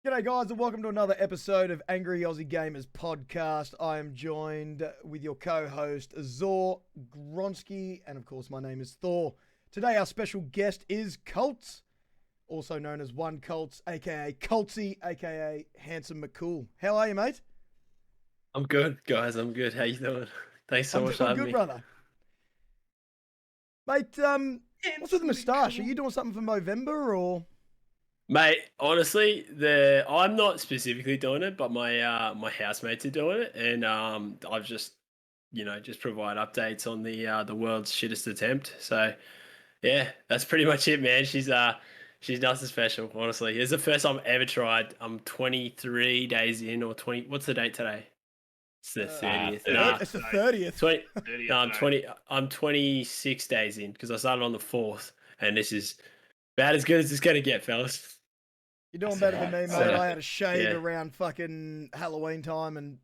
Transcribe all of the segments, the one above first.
G'day guys and welcome to another episode of Angry Aussie Gamers podcast. I am joined with your co-host Azor, Gronsky, and of course my name is Thor. Today our special guest is 1Coltz, also known as 1Coltz, aka Coltsy, aka Handsome McCool. How are you, mate? I'm good, guys. I'm good. How you doing? Thanks so I'm much for doing having good, me. brother. Mate, what's with the moustache? Are you doing something for Movember or? Mate, honestly, I'm not specifically doing it, but my housemates are doing it, and I've just just provide updates on the world's shittest attempt. So yeah, that's pretty much it, man. She's nothing special, honestly. It's the first time I've ever tried. I'm 23 days in, or 20. What's the date today? It's the 30th. Nah, It's the 30th. 20. 30th No, I'm today. 20. I'm 26 days in because I started on the 4th, and this is about as good as it's gonna get, fellas. You're doing better than me, mate. So, I had a shave yeah. around fucking Halloween time, and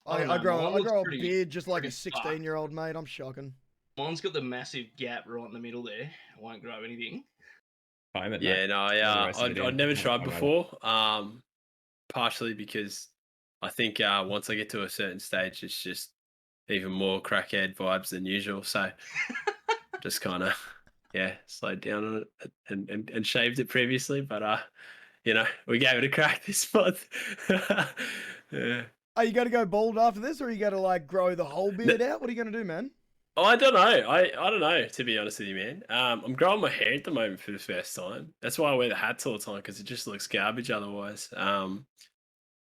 I I don't know, grow mine looks a pretty- beard just like a pretty fucked. 16-year-old, mate. I'm shocking. Mine's got the massive gap right in the middle there. I won't grow anything. Time it, Yeah, mate. no, Throw the yeah, rest of it I'd in. never Have tried fun with it. before. Partially because I think once I get to a certain stage, it's just even more crackhead vibes than usual. So just kind of slowed down on it and shaved it previously, but we gave it a crack this month. Yeah. Are you going to go bald after this, or are you going to like grow the whole beard out? What are you going to do, man? Oh, I don't know. I don't know, to be honest with you, man. I'm growing my hair at the moment for the first time. That's why I wear the hats all the time, because it just looks garbage otherwise.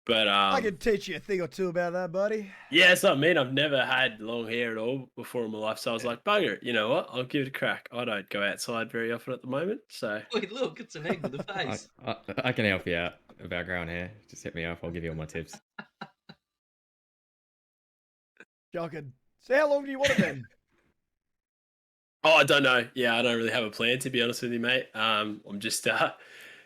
But I could teach you a thing or two about that, buddy. yeah, it's not mean. I've never had long hair at all before in my life, so I was like, bugger it. You know what? I'll give it a crack. I don't go outside very often at the moment, so Wait, look, it's an egg with a face. I can help you out about growing hair. Just hit me up. I'll give you all my tips. Shocking. So how long do you want it then? oh, I don't know. Yeah, I don't really have a plan, to be honest with you, mate. I'm just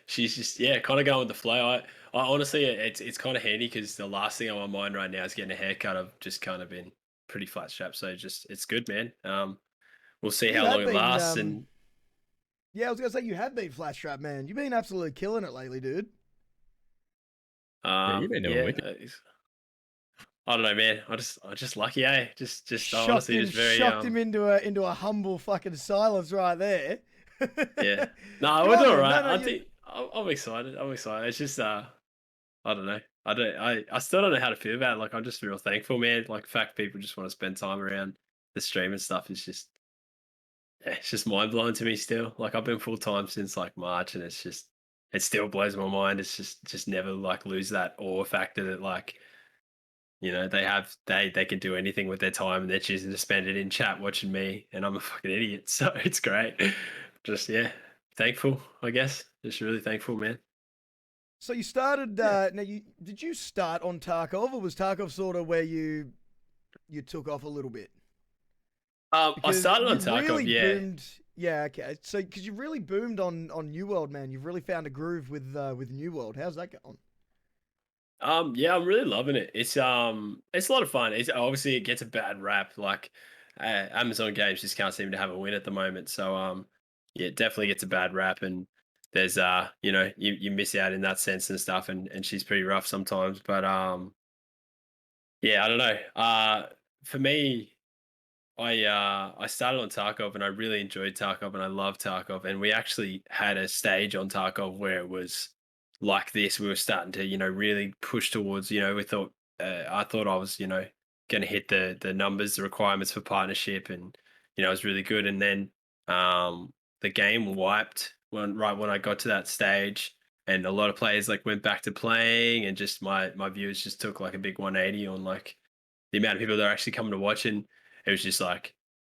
she's just kind of going with the flow. I honestly, it's kind of handy because the last thing on my mind right now is getting a haircut. I've just kind of been pretty flat strapped, so just it's good, man. We'll see You how have long it been, lasts, and Yeah, I was going to say you have been flat strap, man. You've been absolutely killing it lately, dude. Yeah, you've been doing wicked. I don't know, man. I just lucky, eh? Just Shocked honestly, him, just very shocked him into a humble fucking silence right there. yeah. No, Good we're on doing you. all right. No, I you- think I'm excited. I'm excited. It's just I don't know. I still don't know how to feel about it. Like I'm just real thankful, man. Like the fact people just want to spend time around the stream and stuff is just it's just mind blowing to me still. Like I've been full time since like March, and it still blows my mind. It's just never like lose that awe factor that like they can do anything with their time, and they're choosing to spend it in chat watching me, and I'm a fucking idiot. So it's great. Just thankful, I guess. Just really thankful, man. So you started. Now, did you start on Tarkov, or was Tarkov sort of where you took off a little bit? I Because started on you've Tarkov, really yeah. boomed. Yeah, okay. So because you've really boomed on New World, man. You've really found a groove with New World. How's that going? Yeah, I'm really loving it. It's a lot of fun. It's obviously it gets a bad rap. Like Amazon Games just can't seem to have a win at the moment. So yeah, it definitely gets a bad rap, and there's you miss out in that sense and stuff, and she's pretty rough sometimes. But yeah, I don't know. For me, I started on Tarkov, and I really enjoyed Tarkov, and I love Tarkov, and we actually had a stage on Tarkov where it was like this. We were starting to really push towards we thought I thought I was going to hit the numbers, the requirements for partnership, and it was really good. And then the game wiped when I got to that stage, and a lot of players like went back to playing, and just my viewers just took like a big 180 on like the amount of people that are actually coming to watch. And it was just like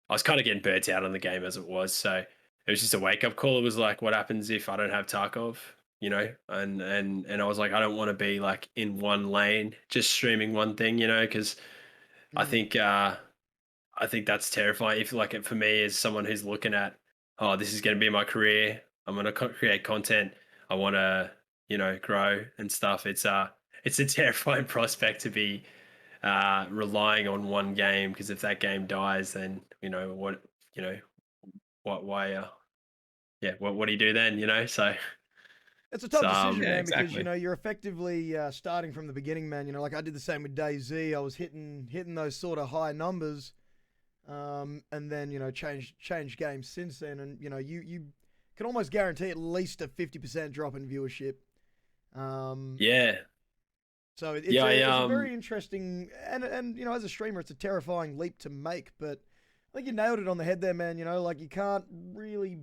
I was kind of getting burnt out on the game as it was. So it was just a wake up call. It was like, what happens if I don't have Tarkov? And I was like, I don't want to be like in one lane, just streaming one thing, because I think that's terrifying. If like for me as someone who's looking at, oh, this is going to be my career. I'm going to create content. I want to, grow and stuff. It's a terrifying prospect to be relying on one game, because if that game dies, then what why what do you do then? So It's a tough decision, yeah, man, because exactly. you're effectively starting from the beginning, man. Like I did the same with DayZ. I was hitting those sort of high numbers, and then changed games since then, and you can almost guarantee at least a 50% drop in viewership. Yeah. So Yeah, it's a very interesting, and as a streamer, it's a terrifying leap to make. But I think you nailed it on the head there, man. Like you can't really.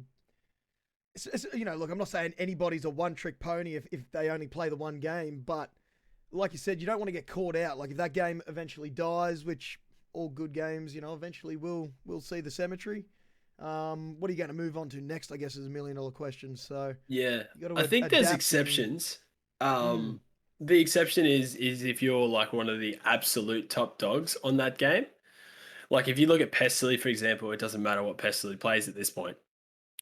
Look, I'm not saying anybody's a one-trick pony if they only play the one game, but like you said, you don't want to get caught out. Like if that game eventually dies, which all good games, eventually will see the cemetery. What are you going to move on to next? I guess is $1 million question. So yeah. you got to I think there's adapt exceptions. Mm. The exception is if you're like one of the absolute top dogs on that game. Like if you look at Pestily, for example, it doesn't matter what Pestily plays at this point.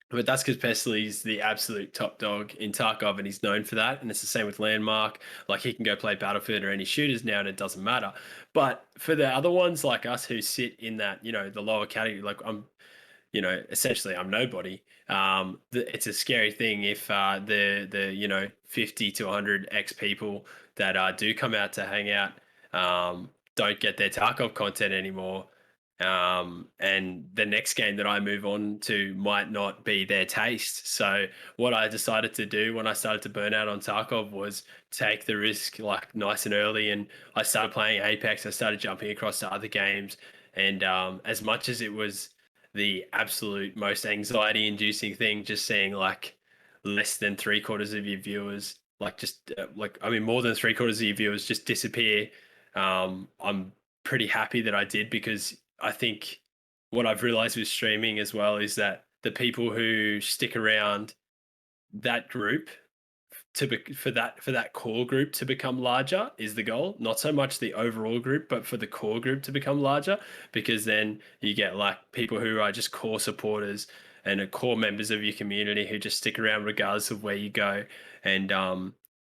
But that's because Pestily's the absolute top dog in Tarkov and he's known for that. And it's the same with Landmark. Like he can go play Battlefield or any shooters now and it doesn't matter. But for the other ones like us who sit in that, the lower category, like essentially I'm nobody. It's a scary thing if the 50 to 100 X people that do come out to hang out don't get their Tarkov content anymore. And the next game that I move on to might not be their taste. So what I decided to do when I started to burn out on Tarkov was take the risk like nice and early. And I started playing Apex. I started jumping across to other games. And as much as it was the absolute most anxiety inducing thing, just seeing like less than 3/4 of your viewers, like just more than 3/4 of your viewers just disappear. I'm pretty happy that I did because I think what I've realized with streaming as well is that the people who stick around that group for that core group to become larger is the goal. Not so much the overall group, but for the core group to become larger, because then you get like people who are just core supporters and are core members of your community who just stick around regardless of where you go, and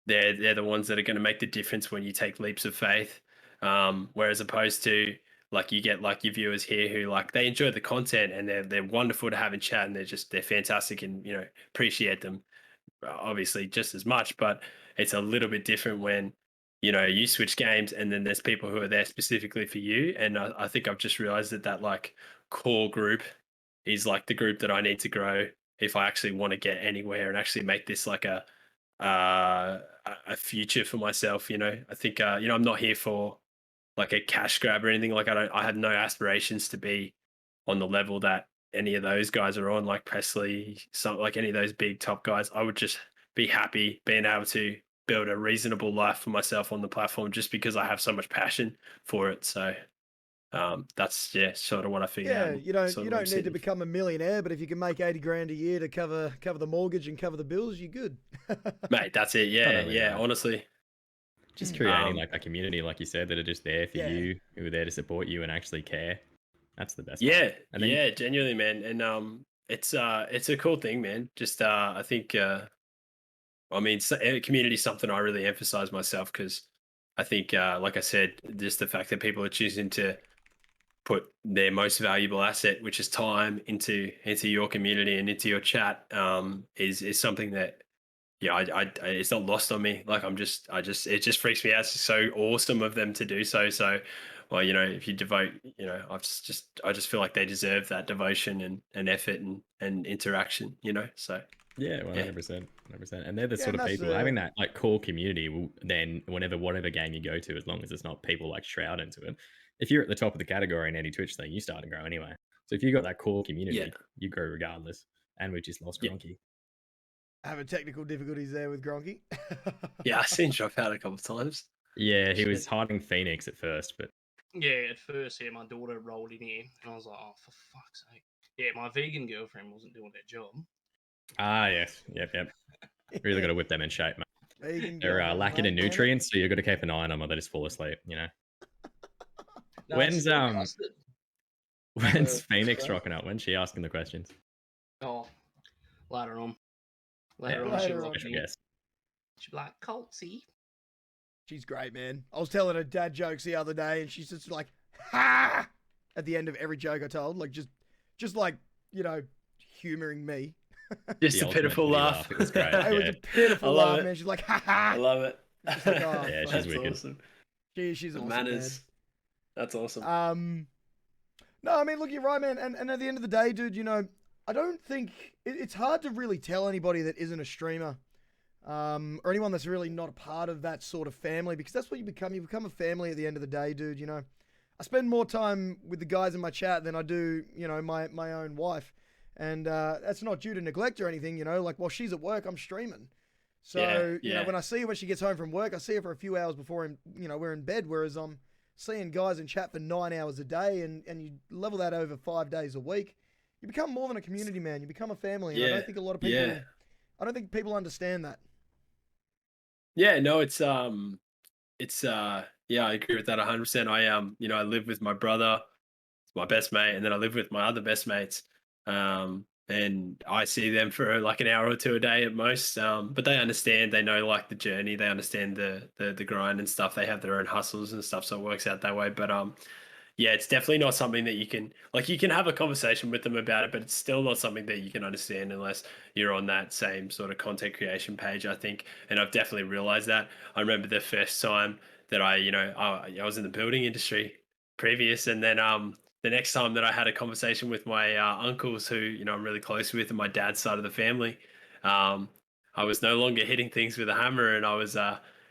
they're the ones that are going to make the difference when you take leaps of faith. Whereas opposed to like you get like your viewers here who like they enjoy the content and they're wonderful to have in chat and they're fantastic and appreciate them obviously just as much, but it's a little bit different when you switch games and then there's people who are there specifically for you. And I think I've just realized that like core group is like the group that I need to grow if I actually want to get anywhere and actually make this like a future for myself. I think I'm not here for like a cash grab or anything. Like I had no aspirations to be on the level that any of those guys are on, like Presley, like any of those big top guys. I would just be happy being able to build a reasonable life for myself on the platform just because I have so much passion for it. So that's sort of what I figured out. Yeah, you don't need to become a millionaire, but if you can make 80 grand a year to cover the mortgage and cover the bills, you're good. Mate, that's it. Yeah, only yeah, that. honestly. Just creating like a community, like you said, that are just there for you, who are there to support you and actually care. That's the best part. And then, genuinely, man. And it's a cool thing, man. Just I think community is something I really emphasize myself because I think like I said, just the fact that people are choosing to put their most valuable asset, which is time, into your community and into your chat, is something that I it's not lost on me. Like it just freaks me out. It's so awesome of them to do so. So, well, if you devote, I just feel like they deserve that devotion and effort and interaction. So yeah, 100%, 100%. And they're the sort of that's people having that like core community will then whatever game you go to, as long as it's not people like shroud into it. If you're at the top of the category in any Twitch thing, you start to grow anyway. So if you got that core community, you grow regardless. And we just lost Gronkie. Having technical difficulties there with Gronkie. Yeah, I've seen drop out a couple of times. Yeah, he was hiding Phoenix at first, but yeah, at first, my daughter rolled in here, and I was like, "Oh, for fuck's sake!" Yeah, my vegan girlfriend wasn't doing their job. Ah, yes, yep. Really got to whip them in shape, mate. Vegan They're girlfriend, lacking in mate. nutrients, so you got to keep an eye on them, or they just fall asleep. No, When's custard. Phoenix rocking up? When's she asking the questions? Oh, later on. Later Later on, on, later on. she'll be like, Coltsy. She's great, man. I was telling her dad jokes the other day, and she's just like, ha! At the end of every joke I told, like just like, humoring me. Just The a ultimate pitiful pity laugh. It was great. It was Yeah. a pitiful I love laugh, it. man. She's like, ha I ha. love it. It's like, oh, Yeah, fuck. she's That's wicked. awesome. She's The awesome, man. manners. That's awesome. No, I mean, look, you're right, man. And at the end of the day, dude, you know, I don't think it's hard to really tell anybody that isn't a streamer, or anyone that's really not a part of that sort of family, because that's what you become. You become a family at the end of the day, dude. You know, I spend more time with the guys in my chat than I do, you know, my own wife, and that's not due to neglect or anything. You know, like while she's at work, I'm streaming. So you know, when I see her when she gets home from work, I see her for a few hours before, you know, we're in bed. Whereas I'm seeing guys in chat for 9 hours a day, and you level that over 5 days a week, you become more than a community, man. You become a family. And I don't think a lot of people, I don't think people understand that. Yeah, no, it's yeah, I agree with that 100%. You know, I live with my brother, my best mate, and then I live with my other best mates. And I see them for like an hour or two a day at most. But they understand, they know like the journey, they understand the grind and stuff. They have their own hustles and stuff, so it works out that way. But yeah, it's definitely not something that you can have a conversation with them about it, but it's still not something that you can understand unless you're on that same sort of content creation page, I think. And I've definitely realized that. I remember the first time that I was in the building industry previous, and then the next time that I had a conversation with my uncles, who I'm really close with, and my dad's side of the family, I was no longer hitting things with a hammer, and I was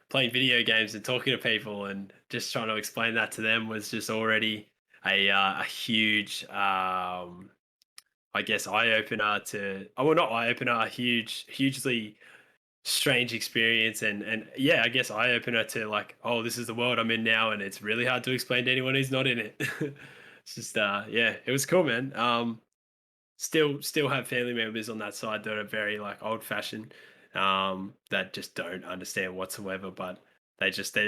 playing video games and talking to people, and just trying to explain that to them was just already a huge, I guess, eye opener to. Oh, well, not eye opener, a hugely strange experience, and yeah, I guess eye opener to like, oh, this is the world I'm in now, and it's really hard to explain to anyone who's not in it. It's just yeah, it was cool, man. Still have family members on that side that are very like old fashioned, that just don't understand whatsoever, but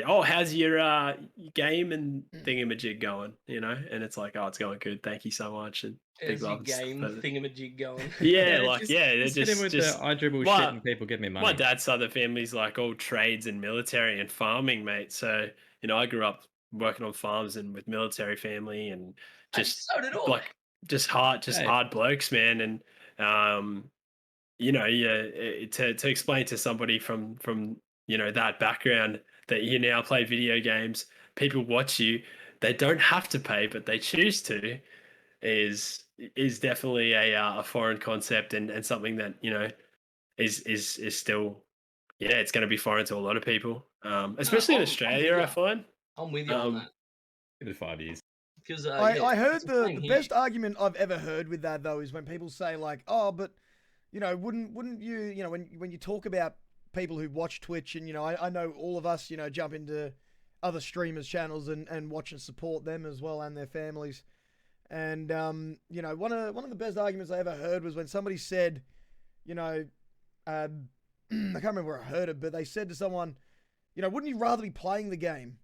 oh, how's your game and thingamajig going, and it's like, oh, it's going good, thank you so much, and big How's your love and stuff, game but thingamajig going? yeah, like just, yeah, they're just hit him with the I dribble shit and people give me money. my dad's side of the family's like all trades and military and farming, mate. So I grew up working on farms and with military family, and just so did I. like just hard blokes, man. And to explain to somebody from that background that you now play video games, people watch you, they don't have to pay, but they choose to, is definitely a foreign concept, and something that is still, yeah, it's going to be foreign to a lot of people, especially in Australia, I find. I'm with you on that. Give it 5 years. Because I heard the best argument I've ever heard with that, though, is when people say like, oh, but wouldn't you, when you talk about people who watch Twitch, and I know all of us jump into other streamers' channels and watch and support them as well, and their families. And one of the best arguments I ever heard was when somebody said, I can't remember where I heard it, but they said to someone, wouldn't you rather be playing the game?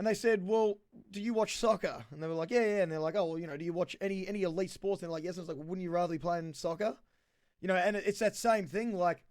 And they said, well, do you watch soccer? And they were like, yeah. And they're like, oh, well, do you watch any elite sports? And they're like, yes. And it's like, well, wouldn't you rather be playing soccer? And it's that same thing. Like,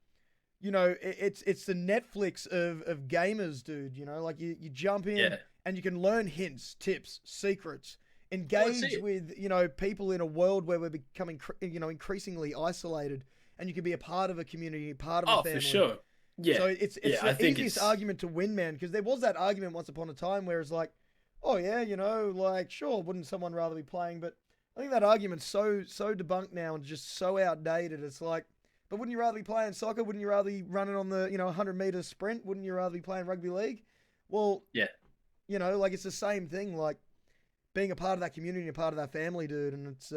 it's the Netflix of gamers, dude. Like you jump in and you can learn hints, tips, secrets, engage with, people in a world where we're becoming, increasingly isolated, and you can be a part of a community, part of a family. Oh, for sure. Yeah. So it's the easiest argument to win, man, because there was that argument once upon a time where it's like, oh yeah, like, sure, wouldn't someone rather be playing? But I think that argument's so debunked now and just so outdated. It's like, but wouldn't you rather be playing soccer? Wouldn't you rather be running on the 100-meter sprint? Wouldn't you rather be playing rugby league? Well, yeah, like it's the same thing. Like being a part of that community and a part of that family, dude. And it's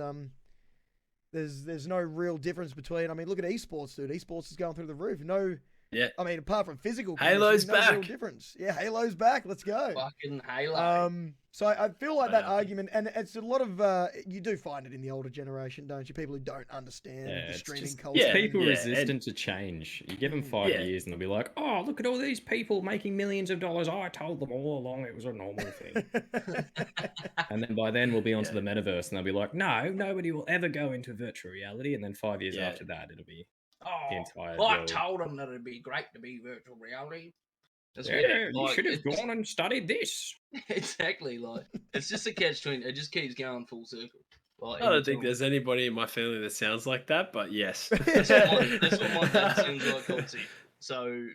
there's no real difference between. I mean, look at esports, dude. Esports is going through the roof. No. Yeah, I mean, apart from physical, Halo's back. No real difference. Yeah, Halo's back. Let's go. Fucking Halo. So I feel like that argument, and it's a lot of you do find it in the older generation, don't you? People who don't understand the streaming culture. It's people resistant to change. You give them 5 years, and they'll be like, "Oh, look at all these people making millions of dollars. I told them all along it was a normal thing." And then by then we'll be onto the metaverse, and they'll be like, "No, nobody will ever go into virtual reality." And then 5 years after that, it'll be the entire I told them that it'd be great to be virtual reality. You should have gone and studied this. Exactly, like it's just a catch-22. It just keeps going full circle. Well, I don't even think there's anybody in my family that sounds like that, but yes. that's what my dad sounds like, Coltsy. So,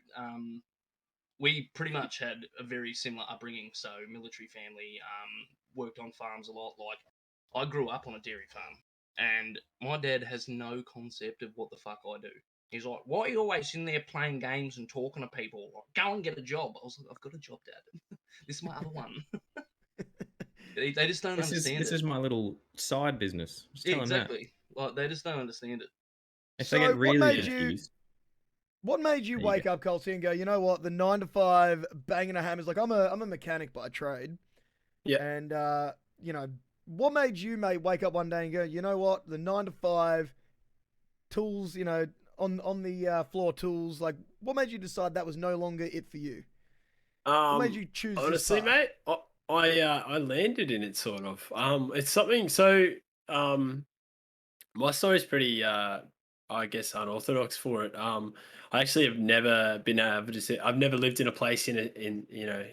we pretty much had a very similar upbringing. So, military family, worked on farms a lot. Like, I grew up on a dairy farm, and my dad has no concept of what the fuck I do. He's like, "Why are you always in there playing games and talking to people? Like, go and get a job." I was like, "I've got a job, Dad. This is my other one." They just don't understand This it. is my little side business. Just tell them that. Exactly. Like, they just don't understand it. If they So get really what made you confused, What made you There you wake up, Coltsy, and go, you know what, the 9 to 5 banging a hammer is like, I'm a mechanic by trade. Yeah. And what made you wake up one day and go, you know what, the 9 to 5 tools, on the floor tools, like what made you decide that was no longer it for you? What made you choose Honestly, this path? mate, I landed in it sort of. It's something so my story's pretty I guess unorthodox for it. I actually have never been able to I've never lived in a place in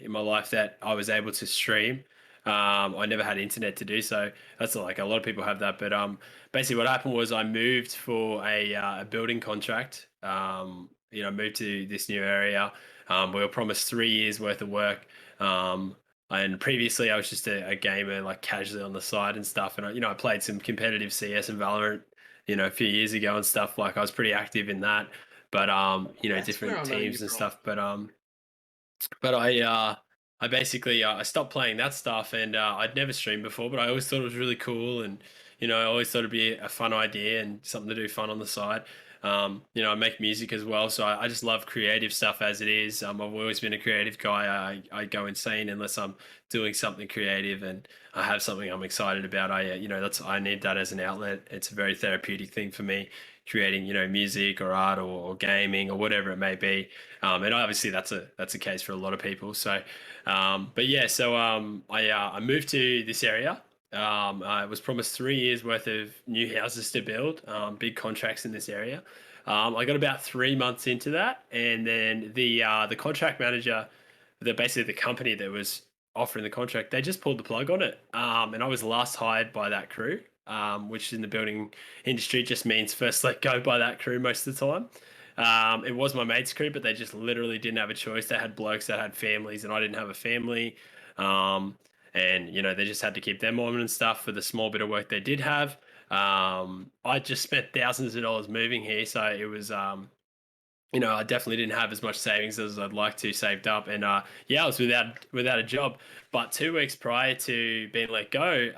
my life that I was able to stream. I never had internet to do so. That's not like a lot of people have that, but basically what happened was I moved for a building contract. Moved to this new area. We were promised 3 years worth of work. Um, and previously, I was just a gamer, like casually on the side and stuff. And I played some competitive CS and Valorant, a few years ago and stuff. Like I was pretty active in that, but That's where different I know you teams and from. stuff. But I basically I stopped playing that stuff, and I'd never streamed before, but I always thought it was really cool, and I always thought it'd be a fun idea and something to do fun on the side. I make music as well, so I just love creative stuff as it is. I've always been a creative guy. I go insane unless I'm doing something creative and I have something I'm excited about. I need that as an outlet. It's a very therapeutic thing for me, creating music or art or gaming or whatever it may be. And obviously that's a case for a lot of people. So, but yeah, so I moved to this area. I was promised 3 years worth of new houses to build, big contracts in this area. I got about 3 months into that, and then the contract manager, basically the company that was offering the contract, they just pulled the plug on it. And I was last hired by that crew, which in the building industry just means first let go by that crew most of the time. It was my mate's crew, but they just literally didn't have a choice. They had blokes that had families, and I didn't have a family. And they just had to keep them on and stuff for the small bit of work they did have. I just spent thousands of dollars moving here, so it was I definitely didn't have as much savings as I'd like to saved up, and I was without a job. But 2 weeks prior to being let go,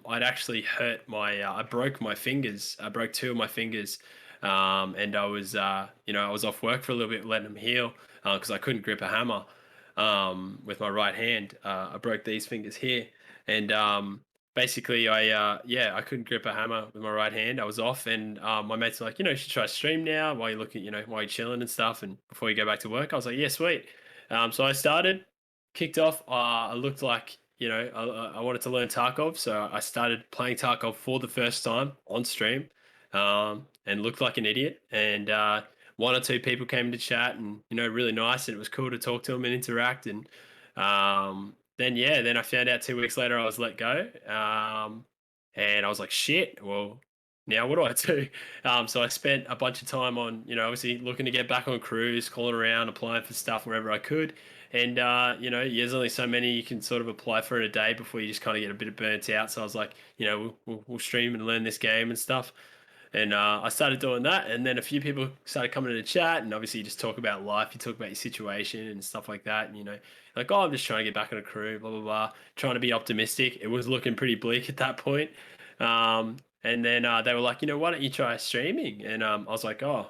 I'd actually hurt I broke my fingers. I broke 2 of my fingers, and I was off work for a little bit, letting them heal because I couldn't grip a hammer with my right hand. I broke these fingers here, and basically I couldn't grip a hammer with my right hand. I was off, and my mates were like, you should try stream now while you're looking, while you're chilling and stuff, and before you go back to work. I was like, yeah, sweet. So I started, kicked off. I looked like I wanted to learn Tarkov, so I started playing Tarkov for the first time on stream, and looked like an idiot. And 1 or 2 people came to chat, and really nice, and it was cool to talk to them and interact. And then I found out 2 weeks later I was let go. And I was like, shit, well, now what do I do? So I spent a bunch of time on, obviously looking to get back on crews, calling around, applying for stuff wherever I could. And, there's only so many you can sort of apply for in a day before you just kind of get a bit of burnt out. So I was like, we'll stream and learn this game and stuff. And I started doing that, and then a few people started coming to the chat, and obviously you just talk about life, you talk about your situation and stuff like that, and like, oh, I'm just trying to get back on a crew, blah blah blah, trying to be optimistic. It was looking pretty bleak at that point, and then they were like, why don't you try streaming? And I was like, oh,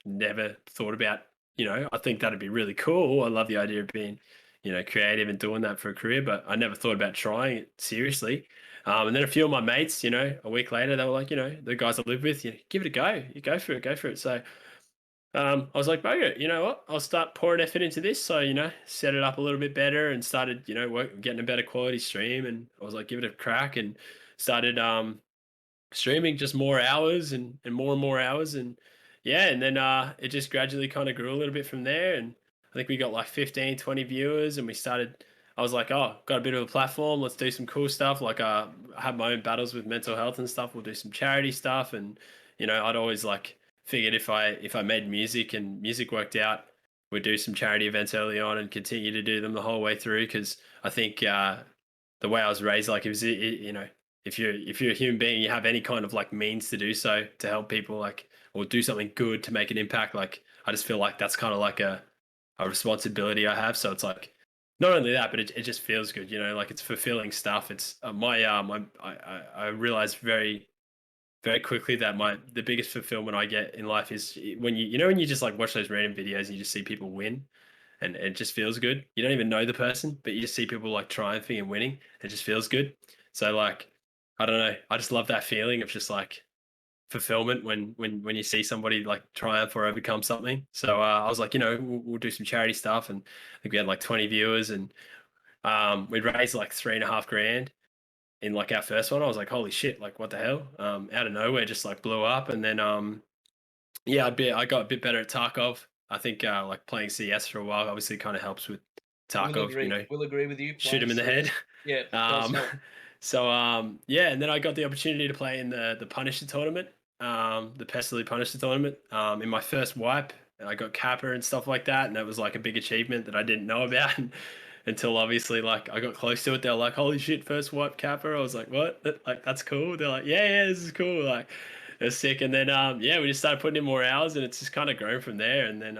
never thought about, I think that'd be really cool. I love the idea of being, creative and doing that for a career, but I never thought about trying it seriously. And then a few of my mates, a week later, they were like, the guys I live with, give it a go. You go for it. So I was like, bugger, you know what? I'll start pouring effort into this. So, set it up a little bit better and started, getting a better quality stream. And I was like, give it a crack, and started streaming just more hours and more hours. And yeah, and then it just gradually kind of grew a little bit from there. And I think we got like 15, 20 viewers, and we started. I was like, oh, got a bit of a platform. Let's do some cool stuff. Like, I have my own battles with mental health and stuff. We'll do some charity stuff. And, I'd always like figured if I made music and music worked out, we'd do some charity events early on and continue to do them the whole way through. Cause I think, the way I was raised, like, if you're a human being, you have any kind of like means to do so to help people, like, or do something good to make an impact. Like, I just feel like that's kind of like a responsibility I have. So it's like, not only that, but it just feels good, like it's fulfilling stuff. It's I realized very, very quickly that the biggest fulfillment I get in life is when when you just like watch those random videos and you just see people win, and it just feels good. You don't even know the person, but you just see people like triumphing and winning. It just feels good. So like, I don't know. I just love that feeling of just like fulfillment when you see somebody like triumph or overcome something. So I was like, we'll do some charity stuff, and I think we had like 20 viewers, and we'd raised like 3.5 grand in like our first one. I was like, holy shit, like what the hell? Out of nowhere, just like blew up, and then yeah, I got a bit better at Tarkov. I think like playing CS for a while obviously kind of helps with Tarkov. We'll agree with you. Shoot him in the head. Yeah, it does help. So yeah, and then I got the opportunity to play in the Punisher tournament, the Pestily Punisher tournament. In my first wipe, and I got Kappa and stuff like that, and that was like a big achievement that I didn't know about until obviously like I got close to it. They're like, "Holy shit, first wipe Kappa!" I was like, "What? Like that's cool." They're like, "Yeah, this is cool." Like it's sick. And then yeah, we just started putting in more hours, and it's just kind of grown from there. And then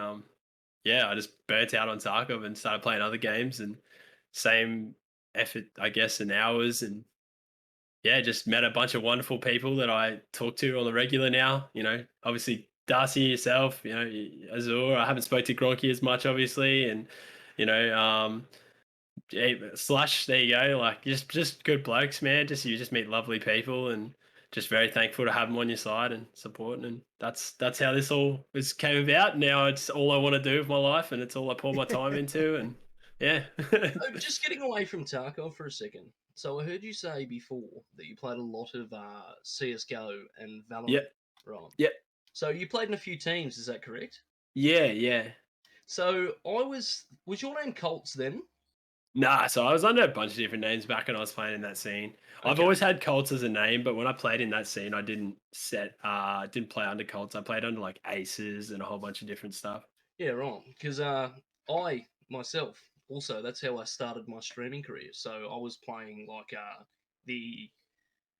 yeah, I just burnt out on Tarkov and started playing other games, and same effort, I guess, and hours, and yeah, just met a bunch of wonderful people that I talk to on the regular now. Obviously Darcy, yourself, Azure. I haven't spoke to Gronkie as much, obviously, and Slush. There you go. Like just good blokes, man. You just meet lovely people, and just very thankful to have them on your side and supporting. And that's how this all came about. Now it's all I want to do with my life, and it's all I pour my time into. And yeah. So just getting away from Tarkov for a second. So I heard you say before that you played a lot of CS:GO and Valorant. Yep. Right. Yep. So you played in a few teams, is that correct? Yeah. So was your name Coltz then? Nah, so I was under a bunch of different names back when I was playing in that scene. I've Okay. always had Colts as a name, but when I played in that scene, I didn't play under Colts. I played under like Aces and a whole bunch of different stuff. Yeah, right. Because I myself also, that's how I started my streaming career. So I was playing like the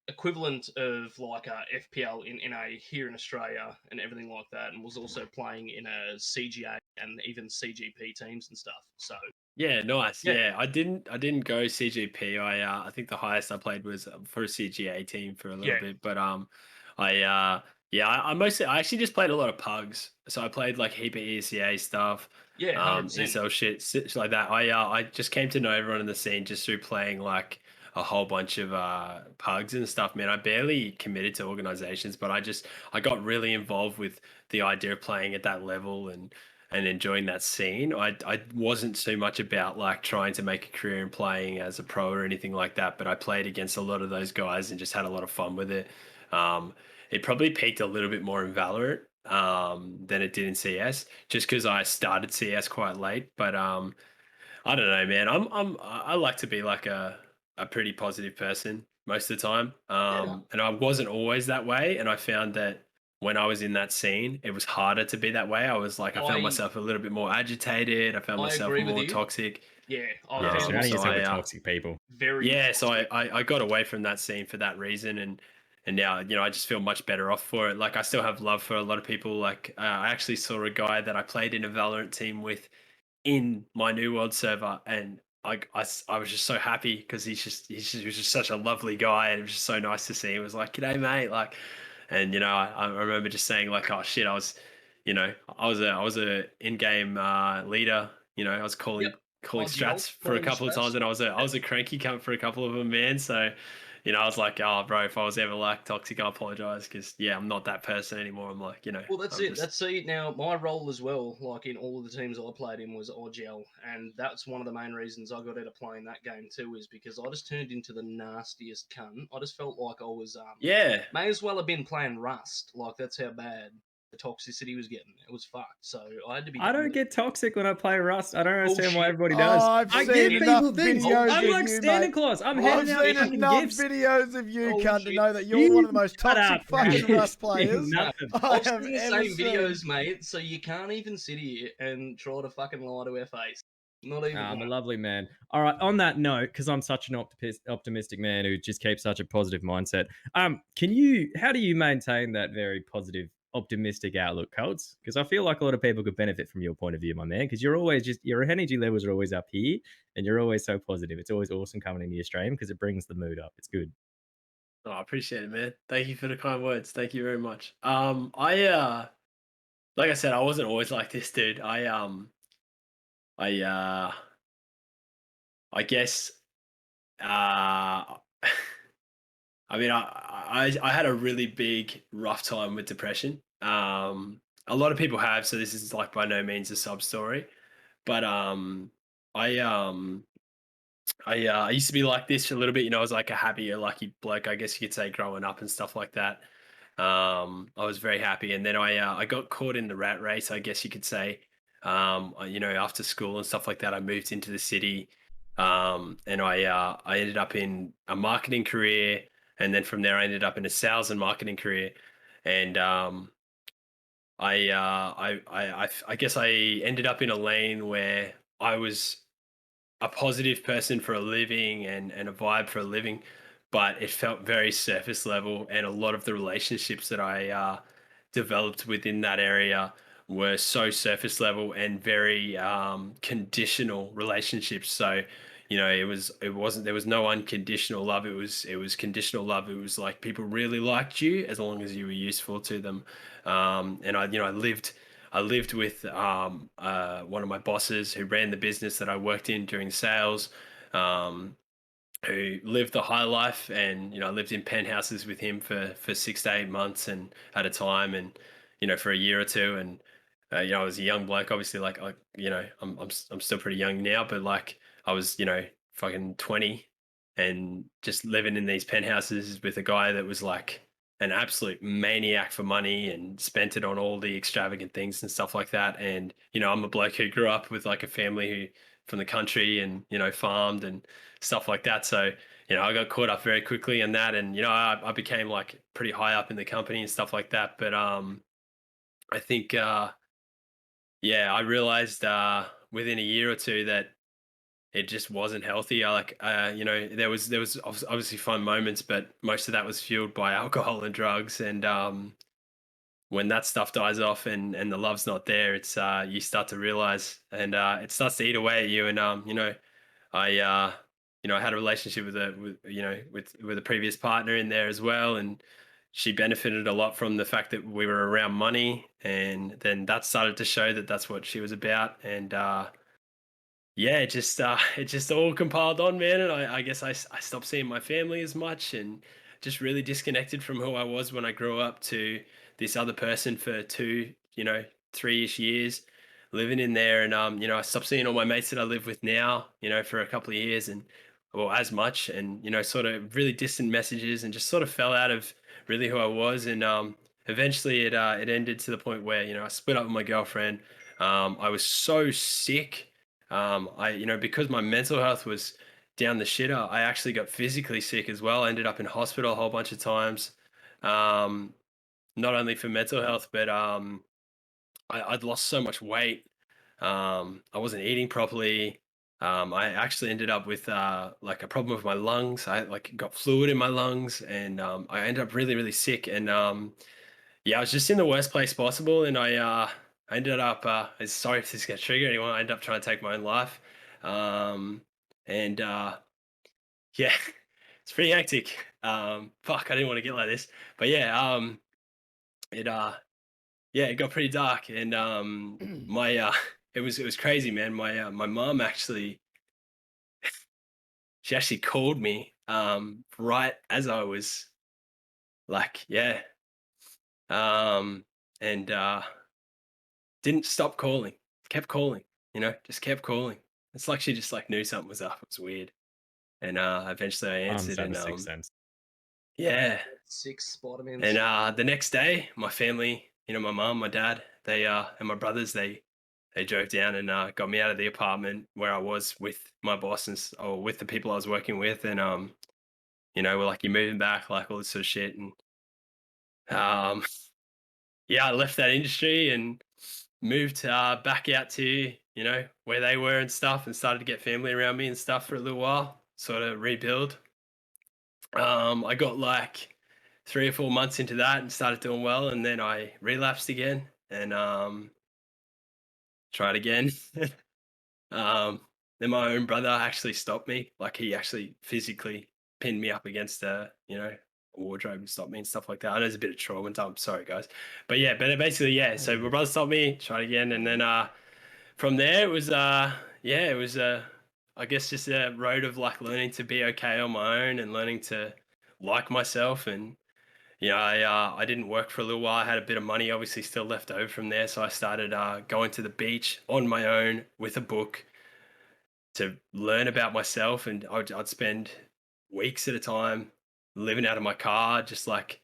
equivalent of like a FPL in NA here in Australia and everything like that, and was also playing in a CGA and even CGP teams and stuff. So Yeah, nice. Yeah. Yeah, I didn't go CGP. I think the highest I played was for a CGA team for a little Yeah. bit, but I actually just played a lot of pugs. So I played like heap of ECA stuff. Yeah, 100%. ESL shit like that. I just came to know everyone in the scene just through playing like a whole bunch of pugs and stuff, man. I barely committed to organizations, but I got really involved with the idea of playing at that level and enjoying that scene. I wasn't too much about like trying to make a career in playing as a pro or anything like that, but I played against a lot of those guys and just had a lot of fun with it. It probably peaked a little bit more in Valorant than it did in CS, just because I started CS quite late. But I don't know, man. I like to be like a pretty positive person most of the time. And I wasn't always that way, and I found that when I was in that scene, it was harder to be that way. I was like, I found myself a little bit more agitated. I found myself agree with more you. toxic. Yeah, Yeah, surrounding so yourself with I, toxic people. very Yeah, so toxic. I got away from that scene for that reason, and now I just feel much better off for it. Like I still have love for a lot of people. Like I actually saw a guy that I played in a Valorant team with in my New World server, and I was just so happy because he was just such a lovely guy, and it was just so nice to see. He was like, "G'day, mate," like, and I remember just saying like, "Oh shit," I was a in-game leader. I was calling strats for a couple of times, and I was a cranky cunt for a couple of them, man. So, I was like, oh, bro, if I was ever like toxic, I apologize because yeah, I'm not that person anymore. I'm like, Well, that's it. That's it. Now, my role as well, like in all of the teams I played in, was OGL, and that's one of the main reasons I got out of playing that game too, is because I just turned into the nastiest cunt. I just felt like I was yeah. may as well have been playing Rust. Like that's how bad. the toxicity was getting. It was fucked. So I had to be. I done don't with get toxic when I play Rust. I don't understand why Bullshit. everybody Oh, does. I've I seen give enough people things. videos I'm of like you, Santa mate. Claus. I'm I've handing out seen fucking enough gifts. videos of you, cunt, to Bullshit. know that you're one of the most Shut toxic up, fucking mate. Rust players Nothing. I I've have seen the ever same seen. videos, mate. So you can't even sit here and try to fucking lie to our face. Not even. I'm a one. lovely man. All right. On that note, because I'm such an optimistic man who just keeps such a positive mindset. How do you maintain that very positive, optimistic outlook, Colts? Because I feel like a lot of people could benefit from your point of view, my man. Because your energy levels are always up here, and you're always so positive. It's always awesome coming into your stream because it brings the mood up. It's good. Oh, I appreciate it, man. Thank you for the kind words. Thank you very much. Like I said, I wasn't always like this, dude. I I guess I mean, I had a really big rough time with depression. A lot of people have, so this is like by no means a sub story. But I I used to be like this for a little bit. You know, I was like a happy-go-lucky bloke, I guess you could say, growing up and stuff like that. I was very happy, and then I got caught in the rat race, I guess you could say. You know, after school and stuff like that, I moved into the city, and I ended up in a marketing career, and then from there I ended up in a sales and marketing career, and I guess I ended up in a lane where I was a positive person for a living and a vibe for a living, but it felt very surface level. And a lot of the relationships that I developed within that area were so surface level and very conditional relationships. So, you know, it wasn't there was no unconditional love. It was conditional love. It was like people really liked you as long as you were useful to them. And I lived with one of my bosses who ran the business that I worked in during sales, who lived the high life, and I lived in penthouses with him for 6 to 8 months and at a time, and for a year or two, and I was a young bloke, obviously, like I'm still pretty young now, but like I was fucking 20 and just living in these penthouses with a guy that was like an absolute maniac for money and spent it on all the extravagant things and stuff like that. And I'm a bloke who grew up with like a family who from the country and farmed and stuff like that. So I got caught up very quickly in that, and I became like pretty high up in the company and stuff like that. But I think yeah, I realized within a year or two that it just wasn't healthy. I like, there was obviously fun moments, but most of that was fueled by alcohol and drugs. And when that stuff dies off and the love's not there, it's you start to realize, and it starts to eat away at you. And I I had a relationship with a previous partner in there as well, and she benefited a lot from the fact that we were around money, and then that started to show that that's what she was about. And yeah, it just all compiled on, man. And I guess I stopped seeing my family as much, and just really disconnected from who I was when I grew up to this other person for 3-ish years living in there. And I stopped seeing all my mates that I live with now, for a couple of years, and well, as much, and sort of really distant messages, and just sort of fell out of really who I was. And eventually it ended to the point where I split up with my girlfriend. I was so sick. Because my mental health was down the shitter, I actually got physically sick as well. I ended up in hospital a whole bunch of times. Not only for mental health, but I'd lost so much weight. I wasn't eating properly. I actually ended up with like a problem with my lungs. I like got fluid in my lungs, and I ended up really, really sick. And yeah, I was just in the worst place possible, and I ended up. Sorry if this gets trigger anyone. I ended up trying to take my own life, and yeah, it's pretty hectic. Fuck, I didn't want to get like this, but yeah, it yeah, it got pretty dark, and my it was crazy, man. My mom actually, she actually called me right as I was like, yeah, and didn't stop calling, kept calling, just kept calling. It's like she just like knew something was up. It was weird. And eventually I I'm answered, starting and to sixth sense. yeah. 6 Spider-Mans. And the next day, my family my mum, my dad, they and my brothers, they drove down and got me out of the apartment where I was with my boss or with the people I was working with, and we're like, you're moving back, like all this sort of shit, and um, yeah, I left that industry and moved back out to where they were and stuff, and started to get family around me and stuff for a little while, sort of rebuild. I got like 3 or 4 months into that and started doing well, and then I relapsed again and tried again. Then my own brother actually stopped me. Like, he actually physically pinned me up against a wardrobe and stopped me and stuff like that. I know there's a bit of trauma and I'm sorry guys. But yeah, but basically, yeah. So my brother stopped me, tried again, and then from there it was I guess just a road of like learning to be okay on my own and learning to like myself. And I didn't work for a little while. I had a bit of money obviously still left over from there, so I started going to the beach on my own with a book to learn about myself. And I'd spend weeks at a time living out of my car, just like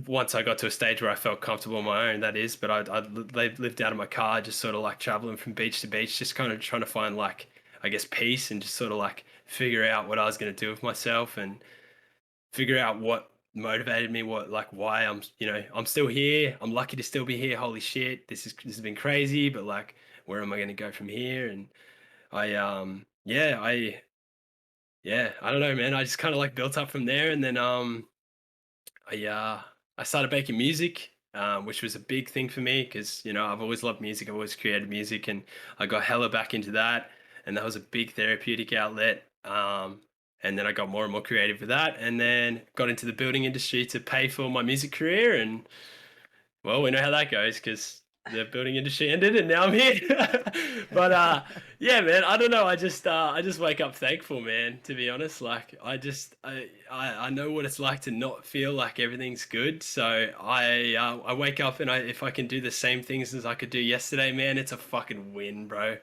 once I got to a stage where I felt comfortable on my own, that is. But I lived out of my car, just sort of like traveling from beach to beach, just kind of trying to find like, I guess, peace, and just sort of like figure out what I was going to do with myself and figure out what motivated me, why I'm still here. I'm lucky to still be here. Holy shit, this has been crazy, but like, where am I going to go from here? And I don't know, man. I just kind of like built up from there, and then I started making music, which was a big thing for me because I've always loved music. I've always created music, and I got hella back into that, and that was a big therapeutic outlet. And then I got more and more creative with that, and then got into the building industry to pay for my music career. And well, we know how that goes because the building industry ended, and now I'm here. But yeah, man, I don't know. I just wake up thankful, man. To be honest, like I know what it's like to not feel like everything's good. So I wake up, and if I can do the same things as I could do yesterday, man, it's a fucking win, bro.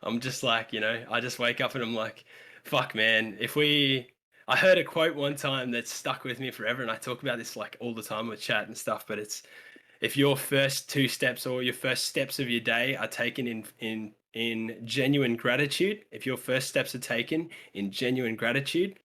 I'm just like, I just wake up and I'm like, fuck, man. I heard a quote one time that stuck with me forever, and I talk about this like all the time with chat and stuff, but it's, if your first 2 steps or your first steps of your day are taken in genuine gratitude, if your first steps are taken in genuine gratitude,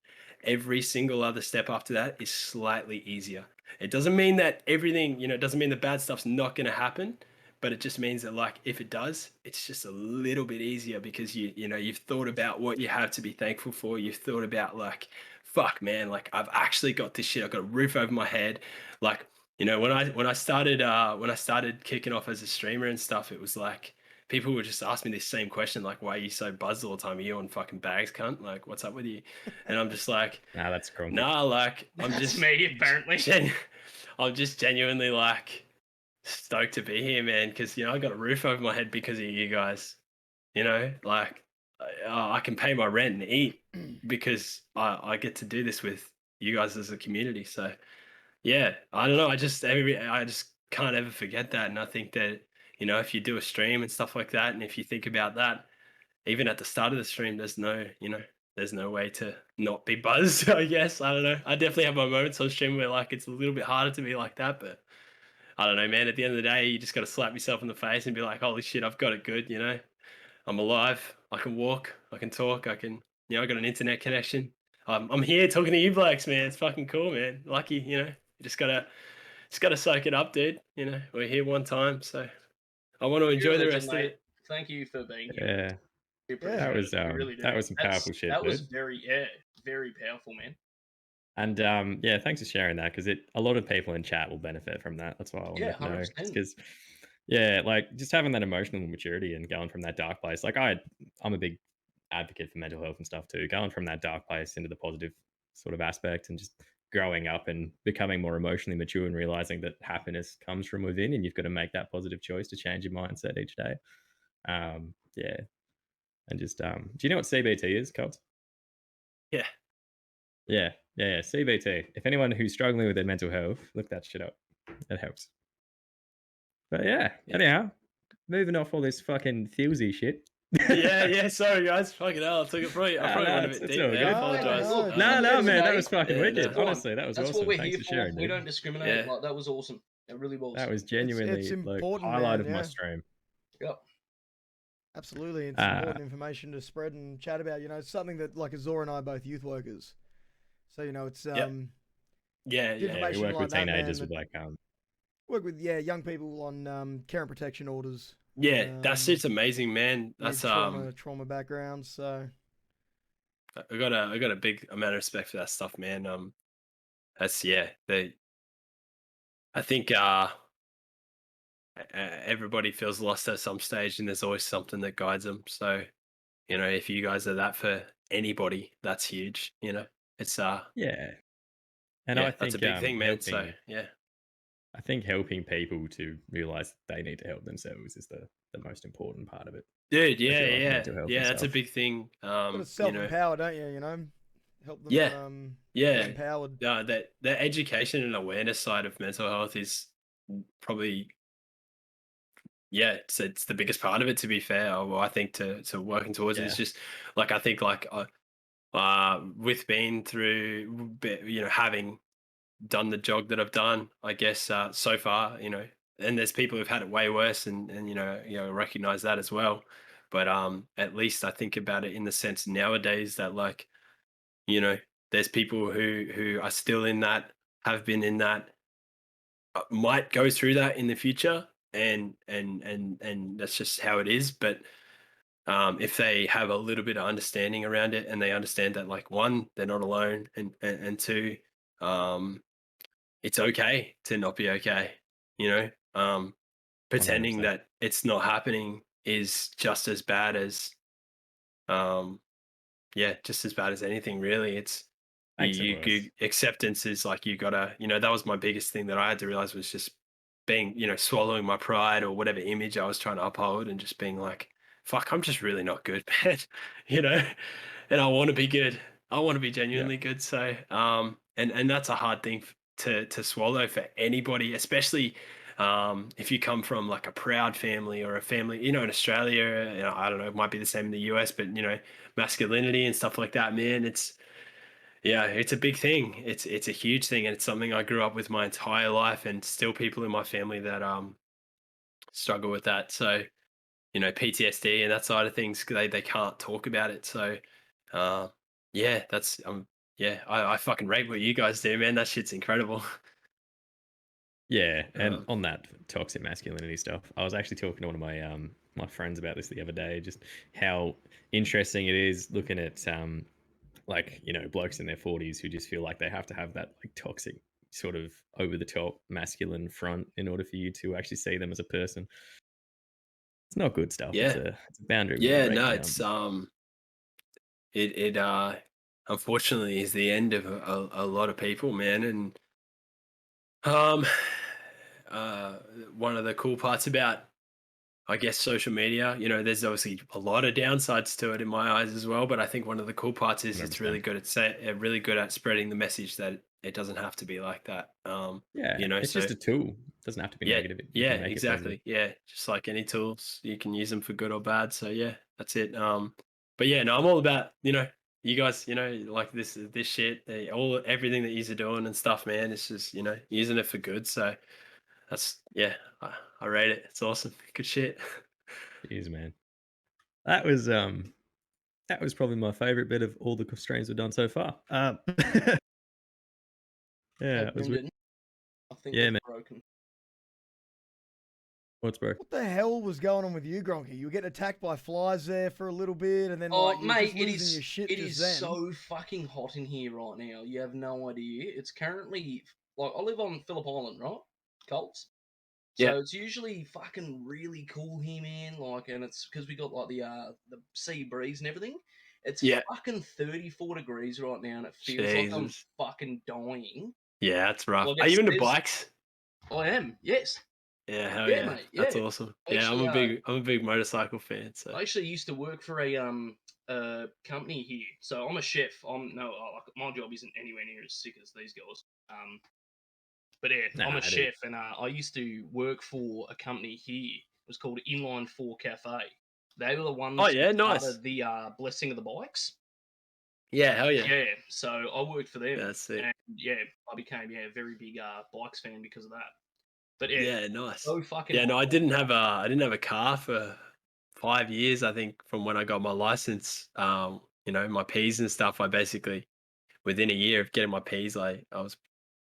every single other step after that is slightly easier. It doesn't mean that everything, it doesn't mean the bad stuff's not going to happen, but it just means that like, if it does, it's just a little bit easier because you've thought about what you have to be thankful for. You've thought about like, fuck, man, like I've actually got this shit. I've got a roof over my head. Like, when I started kicking off as a streamer and stuff, it was like people would just ask me this same question, like, why are you so buzzed all the time? Are you on fucking bags, cunt? Like, what's up with you? And I'm just like, Nah, that's Gronkie. nah, like I'm That's just me, apparently. I'm just genuinely like stoked to be here, man, because I got a roof over my head because of you guys. Like I can pay my rent and eat because I get to do this with you guys as a community. So yeah, I don't know. I just can't ever forget that, and I think that if you do a stream and stuff like that, and if you think about that, even at the start of the stream, there's no way to not be buzzed. I guess I don't know. I definitely have my moments on stream where like it's a little bit harder to be like that, but I don't know, man. At the end of the day, you just got to slap yourself in the face and be like, holy shit, I've got it good. I'm alive. I can walk. I can talk. I can. I got an internet connection. I'm here talking to you blokes, man. It's fucking cool, man. Lucky, you just gotta soak it up, dude. We're here one time, so I want to enjoy the rest of it. Thank you for being here. Yeah, We appreciate that was it. We really do. that was some powerful shit. That was dude. very powerful, man. And yeah, thanks for sharing that because a lot of people in chat will benefit from that. That's why I wanted to know. 100%. Because yeah, like just having that emotional maturity and going from that dark place. Like I'm a big advocate for mental health and stuff too. Going from that dark place into the positive sort of aspect and just growing up and becoming more emotionally mature and realizing that happiness comes from within and you've got to make that positive choice to change your mindset each day. Yeah. And just do you know what CBT is, Coltz? Yeah. Yeah. CBT. If anyone who's struggling with their mental health, look that shit up. It helps. But yeah. Anyhow, moving off all this fucking Thilsy shit. yeah. Sorry, guys. Fucking hell. I probably went a bit deep there. I apologize. No, man. That was fucking Yeah, wicked. no, Honestly, that was That's awesome. what we're Thanks here for sharing, for. We dude. don't discriminate. Yeah. Like, that was awesome. It really was. That was genuinely it's like important, highlight man, of my yeah. stream. Yep. Absolutely, it's important information to spread and chat about. You know, it's something that like Azure and I are both youth workers, so you know it's Yeah, the We information work like with that, man. teenagers with That like work with young people on care and protection orders. yeah. That shit's amazing, man. With That's trauma backgrounds. So I got a big amount of respect for that stuff, man. That's I think everybody feels lost at some stage, and there's always something that guides them. So, you know, if you guys are that for anybody, that's huge. You know, it's yeah. And I yeah, that's a think big thing, man. So helping yeah, I think helping people to realize they need to help themselves is the most important part of it. dude, yeah, Especially like yeah, mental health yeah, and that's a stuff. big thing. got to You self know, empower, don't you? You know, help them yeah, get yeah, empowered. that the education and awareness side of mental health is probably it's the biggest part of it. To be fair, well, I think to working towards it is Yeah. just like I think like with being through, you know, having done the jog that I've done, I guess so far, you know, and there's people who've had it way worse, and you know recognize that as well. But at least I think about it in the sense nowadays that like you know there's people who are still in that, have been in that, might go through that in the future, and that's just how it is. But if they have a little bit of understanding around it, and they understand that like one, they're not alone, and two, um, it's okay to not be okay. You know, pretending 100%. that it's not happening is just as bad as um, just as bad as anything really. It's Makes it you worse. acceptance is like you gotta, you know, that was my biggest thing that I had to realize was just being, you know, swallowing my pride or whatever image I was trying to uphold, and just being like, fuck, I'm just really not good, man. You know, and I want to be good. I want to be Yeah. genuinely good. So and that's a hard thing to swallow for anybody, especially if you come from like a proud family, or a family, you know, in Australia, you know, I don't know, it might be the same in the US, but you know, masculinity and stuff like that, man, it's a big thing. It's a huge thing, and it's something I grew up with my entire life, and still people in my family that struggle with that. So, you know, PTSD and that side of things, they can't talk about it. So that's I fucking rate what you guys do, man. That shit's incredible. Yeah, and um, on that toxic masculinity stuff, I was actually talking to one of my friends about this the other day, just how interesting it is looking at like, you know, blokes in their 40s who just feel like they have to have that like toxic sort of over the top masculine front in order for you to actually see them as a person. It's not good stuff. yeah, It's a boundary we need to yeah, break no, down. it's it unfortunately is the end of a lot of people, man. And um uh one of the cool parts about, I guess, social media, you know, there's obviously a lot of downsides to it in my eyes as well, but I think one of the cool parts is it's really 100%. good at really good at spreading the message that it doesn't have to be like that. Yeah, You know, it's so just a tool. It doesn't have to be yeah, negative. You yeah, can make it positive. exactly. Yeah, just like any tools, you can use them for good or bad. So yeah, that's it. But yeah, no, I'm all about, you know, you guys, you know, like this shit, everything that you're doing and stuff, man. It's just, you know, using it for good. So that's I rate it. It's awesome. Good shit. Cheers, man. That was probably my favorite bit of all the streams we've done so far. Yeah, Hey, it was. Brendan, I think Yeah, it's man. broken. What's broke? What the hell was going on with you, Gronky? You were getting attacked by flies there for a little bit, and then Oh, like you were mate, just losing your shit it just is then. so fucking hot in here right now. You have no idea. It's currently like I live on Phillip Island, right? Colts. Yeah. So it's usually fucking really cool here, man. Like, and it's because we got like the sea breeze and everything. It's Yeah. fucking 34 degrees right now, and it feels like I'm Jesus. fucking dying. Yeah, that's rough. Like Are you into there's, bikes? I am, yes, Yeah, hell yeah, yeah. mate, That's yeah. awesome. Yeah, Actually, I'm a big motorcycle fan. So I actually used to work for a company here. So I'm a chef. My job isn't anywhere near as sick as these guys. But yeah, I'm Nah, a dude. chef, and I used to work for a company here. It was called Inline 4 Cafe. They were the oh ones who yeah, nice. started the blessing of the bikes. Yeah, hell yeah. Yeah, so I worked for them, That's it. and yeah, I became a very big bikes fan because of that. But yeah, Yeah, nice. so fucking. Yeah, no, hot. I didn't have a car for 5 years. I think from when I got my license. My P's and stuff. I basically within a year of getting my P's, like I was,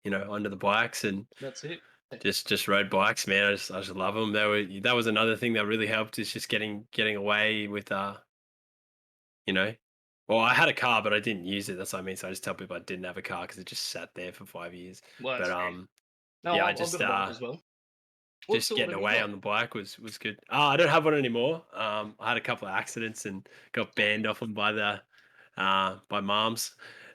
onto the bikes and That's it. just rode bikes, man. I just love them. That was another thing that really helped is just getting away with you know. Well, I had a car, but I didn't use it. That's what I mean. So I just tell people I didn't have a car because it just sat there for 5 years. Well, But that's fair. No, yeah, I've got a bike as well. What just sort getting have you away got? on the bike was good. I don't have one anymore. I had a couple of accidents and got banned off them by moms.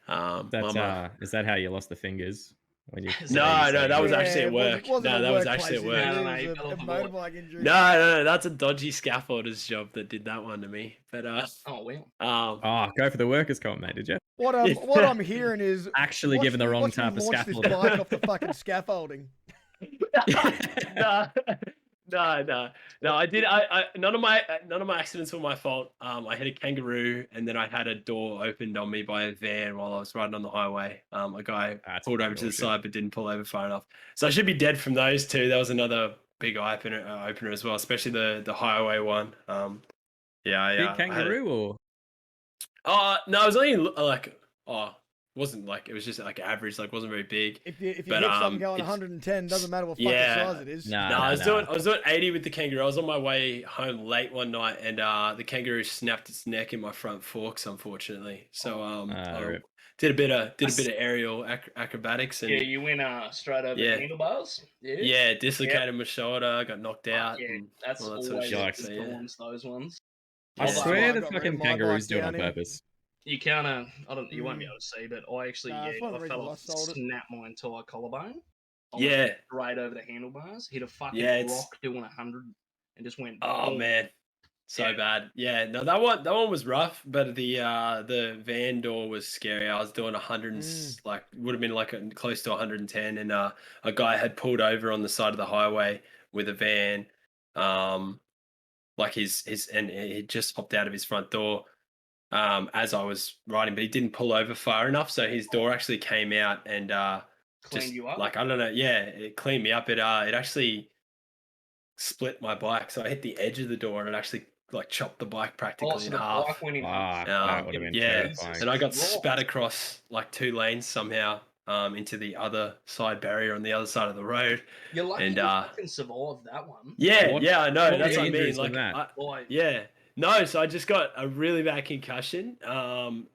That's Mama. is that how you lost the fingers when you? Is Yeah, that- you No, said that was you- actually Yeah, at work. wasn't No, a that was workplace actually at injury, work. No, it you was fell a off a motorbike injury. No, that's a dodgy scaffolder's job that did that one to me. But Oh well. Oh, go for the workers' comp, mate. Did you? What I'm hearing is Actually given the wrong watch me type of launch this scaffolding. bike off the fucking scaffolding. no. I did. None of my accidents were my fault. I hit a kangaroo, and then I had a door opened on me by a van while I was riding on the highway. A guy That's pulled over pretty to the bullshit. side, but didn't pull over far enough. So I should be dead from those two. That was another big opener as well, especially the highway one. Yeah, Big I had it. kangaroo or? No, it was only wasn't like it was just like average, like wasn't very big. If you But, hit something going it's- 110, doesn't matter what fucking yeah. size it is. Nah, No, nah, I nah. was doing 80 with the kangaroo. I was on my way home late one night, and the kangaroo snapped its neck in my front forks, unfortunately. So I Rip. did a bit of aerial acrobatics, and Yeah, you went straight over Yeah. the handlebars. Yeah. yeah, dislocated my shoulder, got knocked out, Yeah, and that's all that sort of always shit. Yikes. So, yeah. thorns, those ones. I Yeah. swear I the got rid of fucking my kangaroos bike do it on down here. purpose. You can't. You won't be able to see, but I actually, Nah, it's one of the I fell reasons I off, sold it. snapped my entire collarbone. I Yeah. went straight over the handlebars, hit a fucking Yeah, it's- rock doing 100, and just went. Oh boom. man, so Yeah. bad. Yeah, no, that one was rough, but the van door was scary. I was doing 100 like would have been like close to 110, and a guy had pulled over on the side of the highway with a van, like his and he just hopped out of his front door. As I was riding, but he didn't pull over far enough, so his door actually came out and Cleaned just you up. like I don't know, yeah, it cleaned me up. It actually split my bike, so I hit the edge of the door and it actually like chopped the bike practically so in the half. bike went in Fuck, half. that would have been Yeah, terrifying. and I got Jesus spat Christ. across like 2 lanes somehow into the other side barrier on the other side of the road. You're lucky And you fucking survived that one. yeah, What- I know. what were That's the what I mean. injuries Like, from that? Like, yeah, no. So I just got a really bad concussion,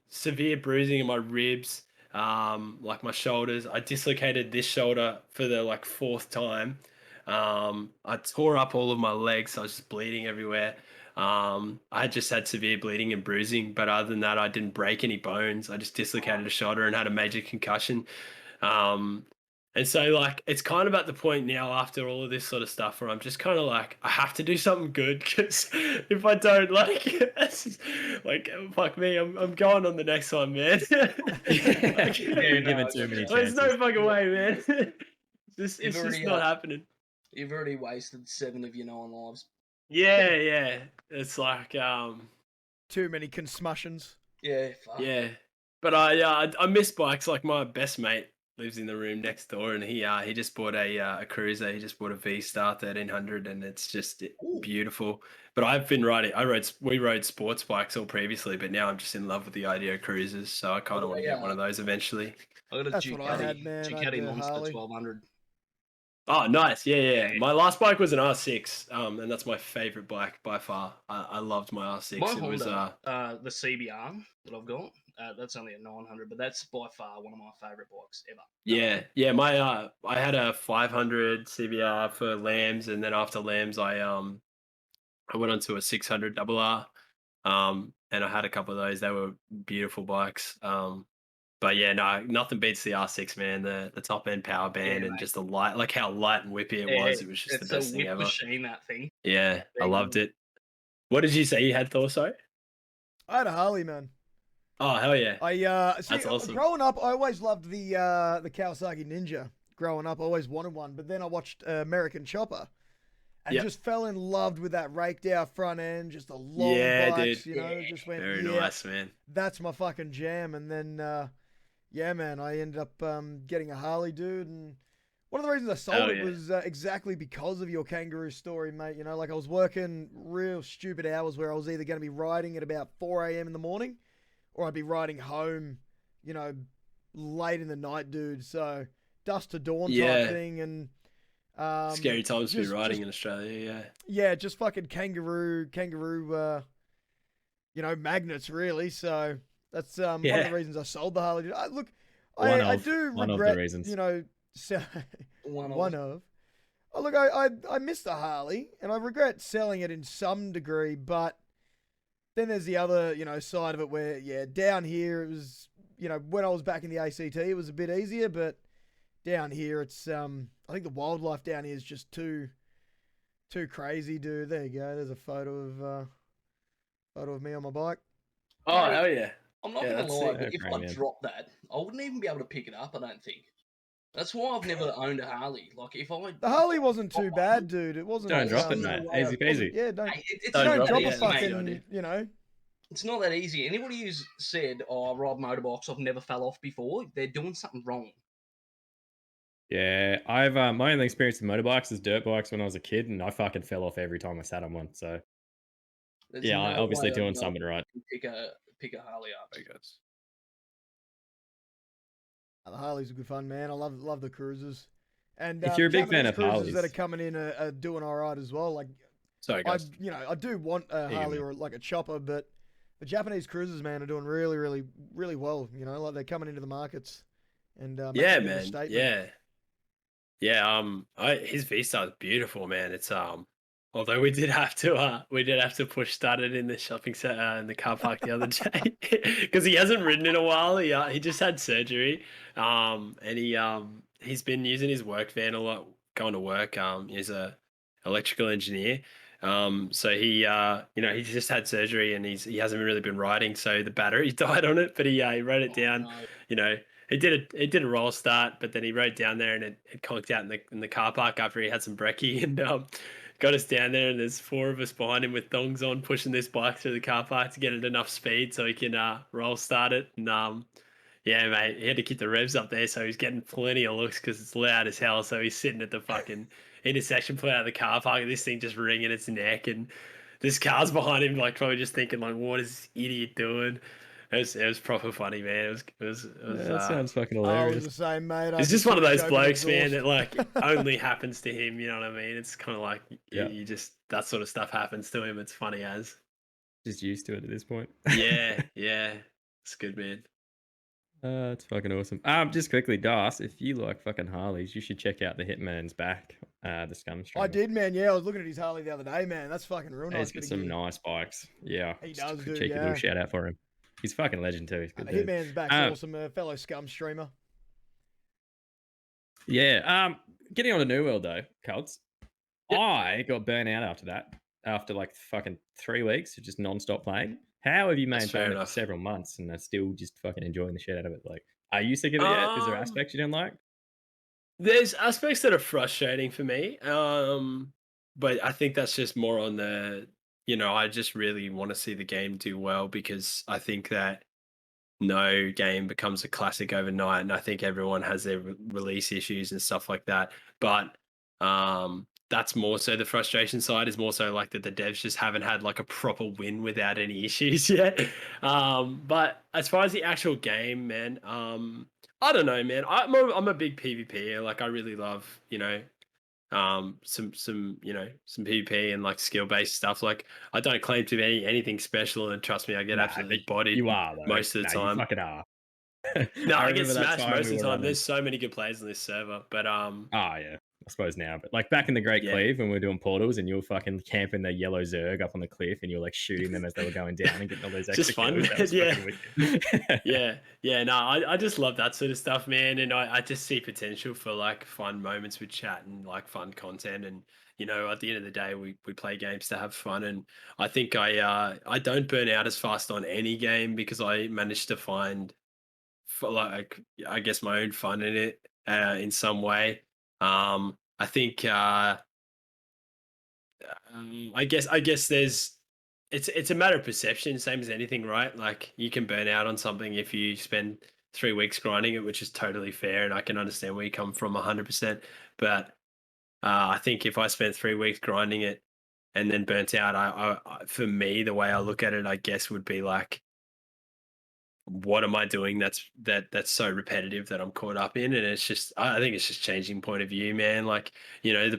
severe bruising in my ribs, like my shoulders. I dislocated this shoulder for the like 4th time. I tore up all of my legs. So I was just bleeding everywhere. I had just had severe bleeding and bruising, but other than that, I didn't break any bones. I just dislocated a shoulder and had a major concussion. And so like it's kind of at the point now after all of this sort of stuff where I'm just kind of like I have to do something good because if I don't like fuck me, I'm going on the next one, man. Like, You're given too many there's chances. no fucking way, man. It's just already, not happening. You've already wasted 7 of your 9 lives. Yeah. It's like Too many consmussions. Yeah, fuck. yeah. But I miss bikes. Like my best mate lives in the room next door, and he just bought a cruiser. He just bought a V-Star 1300, and it's just beautiful. But I've been riding. We rode sports bikes all previously, but now I'm just in love with the idea of cruisers. So I kind of want to get one of those eventually. I got a That's what I had, man. I Ducati did a Monster Harley. 1200. Oh, nice. Yeah. Yeah. My last bike was an R6, and that's my favorite bike by far. I loved my R6. My It was Honda, the CBR that I've got, that's only a 900, but that's by far one of my favourite bikes ever. yeah. My I had a 500 CBR for Lambs, and then after Lambs, I went on to a 600 RR, and I had a couple of those. They were beautiful bikes. But yeah, no, nothing beats the R6, man. The top end power band and mate. just the light, like how light and whippy it was. It was just the It's best a thing whip ever. machine, that thing. Yeah, I Big loved one. it. What did you say you had, Thor? Sorry. I had a Harley, man. Oh hell yeah! That's awesome. Growing up, I always loved the Kawasaki Ninja. Growing up, I always wanted one, but then I watched American Chopper, and Yep. just fell in love with that raked out front end, just a long bikes, dude. you know. Just went, Very yeah, nice, man. that's my fucking jam. And then, yeah, man, I ended up getting a Harley, dude. And One of the reasons I sold Oh, it yeah. was exactly because of your kangaroo story, mate. You know, like I was working real stupid hours where I was either going to be riding at about 4 a.m. in the morning or I'd be riding home, you know, late in the night, dude. So dusk to dawn type Yeah. thing. And Scary times to be just- riding just- in Australia. Yeah. yeah, just fucking kangaroo, you know, magnets really. So that's one of Yeah. the reasons I sold the Harley. Look, One I of- do one of the regret, reasons. you know, One of. one of. Oh, look, I miss the Harley, and I regret selling it in some degree, but then there's the other, you know, side of it where, yeah, down here it was, you know, when I was back in the ACT, it was a bit easier, but down here it's, I think the wildlife down here is just too crazy, dude. There you go. There's a photo of me on my bike. Oh, Mate, hell yeah. I'm not Yeah, gonna that's lie, sick. but if Okay, I man. dropped that, I wouldn't even be able to pick it up. I don't think. That's why I've never owned a Harley. Like if I The Harley wasn't too bad, dude. It wasn't. Don't drop it, no mate. way Easy I- peasy. Yeah, don't. Hey, it's Don't Don't not drop that drop a it, easy, yeah, mate. fucking, idea. you know. It's not that easy. Anybody who's said, "Oh, I ride motorbikes, I've never fell off before," they're doing something wrong. Yeah, I've my only experience with motorbikes is dirt bikes when I was a kid, and I fucking fell off every time I sat on one. So There's yeah, I no obviously way I'd doing go something right. and pick a Harley up. The Harleys are good fun, man. I love the cruisers. And If you're a big fan Japanese of cruisers that are Harleys. coming in are doing all right as well. Like Sorry, I, guys. you know, I do want a you Harley go. or like a chopper, but the Japanese cruisers, man, are doing really, really, really well. You know, like they're coming into the markets and making Yeah, a bit of a man. statement. Yeah. Yeah, his V Star is beautiful, man. It's although we did have to push start it in the shopping center in the car park the other day because he hasn't ridden in a while. He just had surgery, and he's been using his work van a lot, going to work. He's a electrical engineer. So he's just had surgery and he hasn't really been riding. So the battery died on it, but he wrote it down. No. You know, he did a roll start, but then he rode down there and it conked out in the car park after he had some brekkie and got us down there. And there's 4 of us behind him with thongs on, pushing this bike through the car park to get it enough speed so he can roll start it. And yeah, mate, he had to keep the revs up there, so he's getting plenty of looks because it's loud as hell. So he's sitting at the fucking intersection, pulling out of the car park, and this thing just wringing its neck, and this car's behind him, like probably just thinking, like, what is this idiot doing? It was proper funny, man. It was Yeah, that sounds fucking I was hilarious. the same, mate. it's just one of those blokes, man, That that like only happens to him. You know what I mean? It's kind of like Yeah. you just that sort of stuff happens to him. It's funny as. Just used to it at this point. Yeah, yeah, it's good, man. It's fucking awesome. Just quickly, Das, if you like fucking Harleys, you should check out the Hitman's Back, the scum streamer. I did, man. Yeah, I was looking at his Harley the other day, man. That's fucking real nice. He's got some nice bikes. Yeah. He just a does, dude, cheeky yeah. little shout out for him. He's fucking legend too. He's good The dude. Hitman's Back's awesome. Fellow scum streamer. Yeah. Getting on to New World though, Colts. I got burnt out after that. After like fucking 3 weeks of just non-stop playing. How have you That's fair maintained it for enough. several months and are still just fucking enjoying the shit out of it? Like, are you sick of it yet? Is there Um, aspects you don't like? There's aspects that are frustrating for me, but I think that's just more on the, I just really want to see the game do well because I think that no game becomes a classic overnight, and I think everyone has their release issues and stuff like that. But that's more so the frustration side is more so like that the devs just haven't had like a proper win without any issues yet. But as far as the actual game, man, I don't know, man. I'm a big PvP. Like I really love, some PvP and like skill based stuff. Like I don't claim to be anything special, and trust me, I get Nah, absolutely bodied You are though. most of the Nah, time. You fucking are. No, I get remember that smashed time most we of the were time. running- There's so many good players on this server, but Oh yeah, I suppose now, but like back in the Great Yeah. Cleave when we were doing portals and you were fucking camping the yellow Zerg up on the cliff and you were like shooting them as they were going down and getting all those extra Just fun, kills. That was yeah. fucking wicked. yeah. No, I just love that sort of stuff, man, and I just see potential for like fun moments with chat and like fun content, and at the end of the day, we play games to have fun, and I think I don't burn out as fast on any game because I managed to find like I guess my own fun in it in some way. I think I guess there's it's a matter of perception, same as anything, right? Like you can burn out on something if you spend 3 weeks grinding it, which is totally fair, and I can understand where you come from 100%. But I think if I spent 3 weeks grinding it and then burnt out, I for me, the way I look at it, I guess, would be like, what am I doing that's so repetitive that I'm caught up in? And it's just, I think it's just changing point of view, man. Like,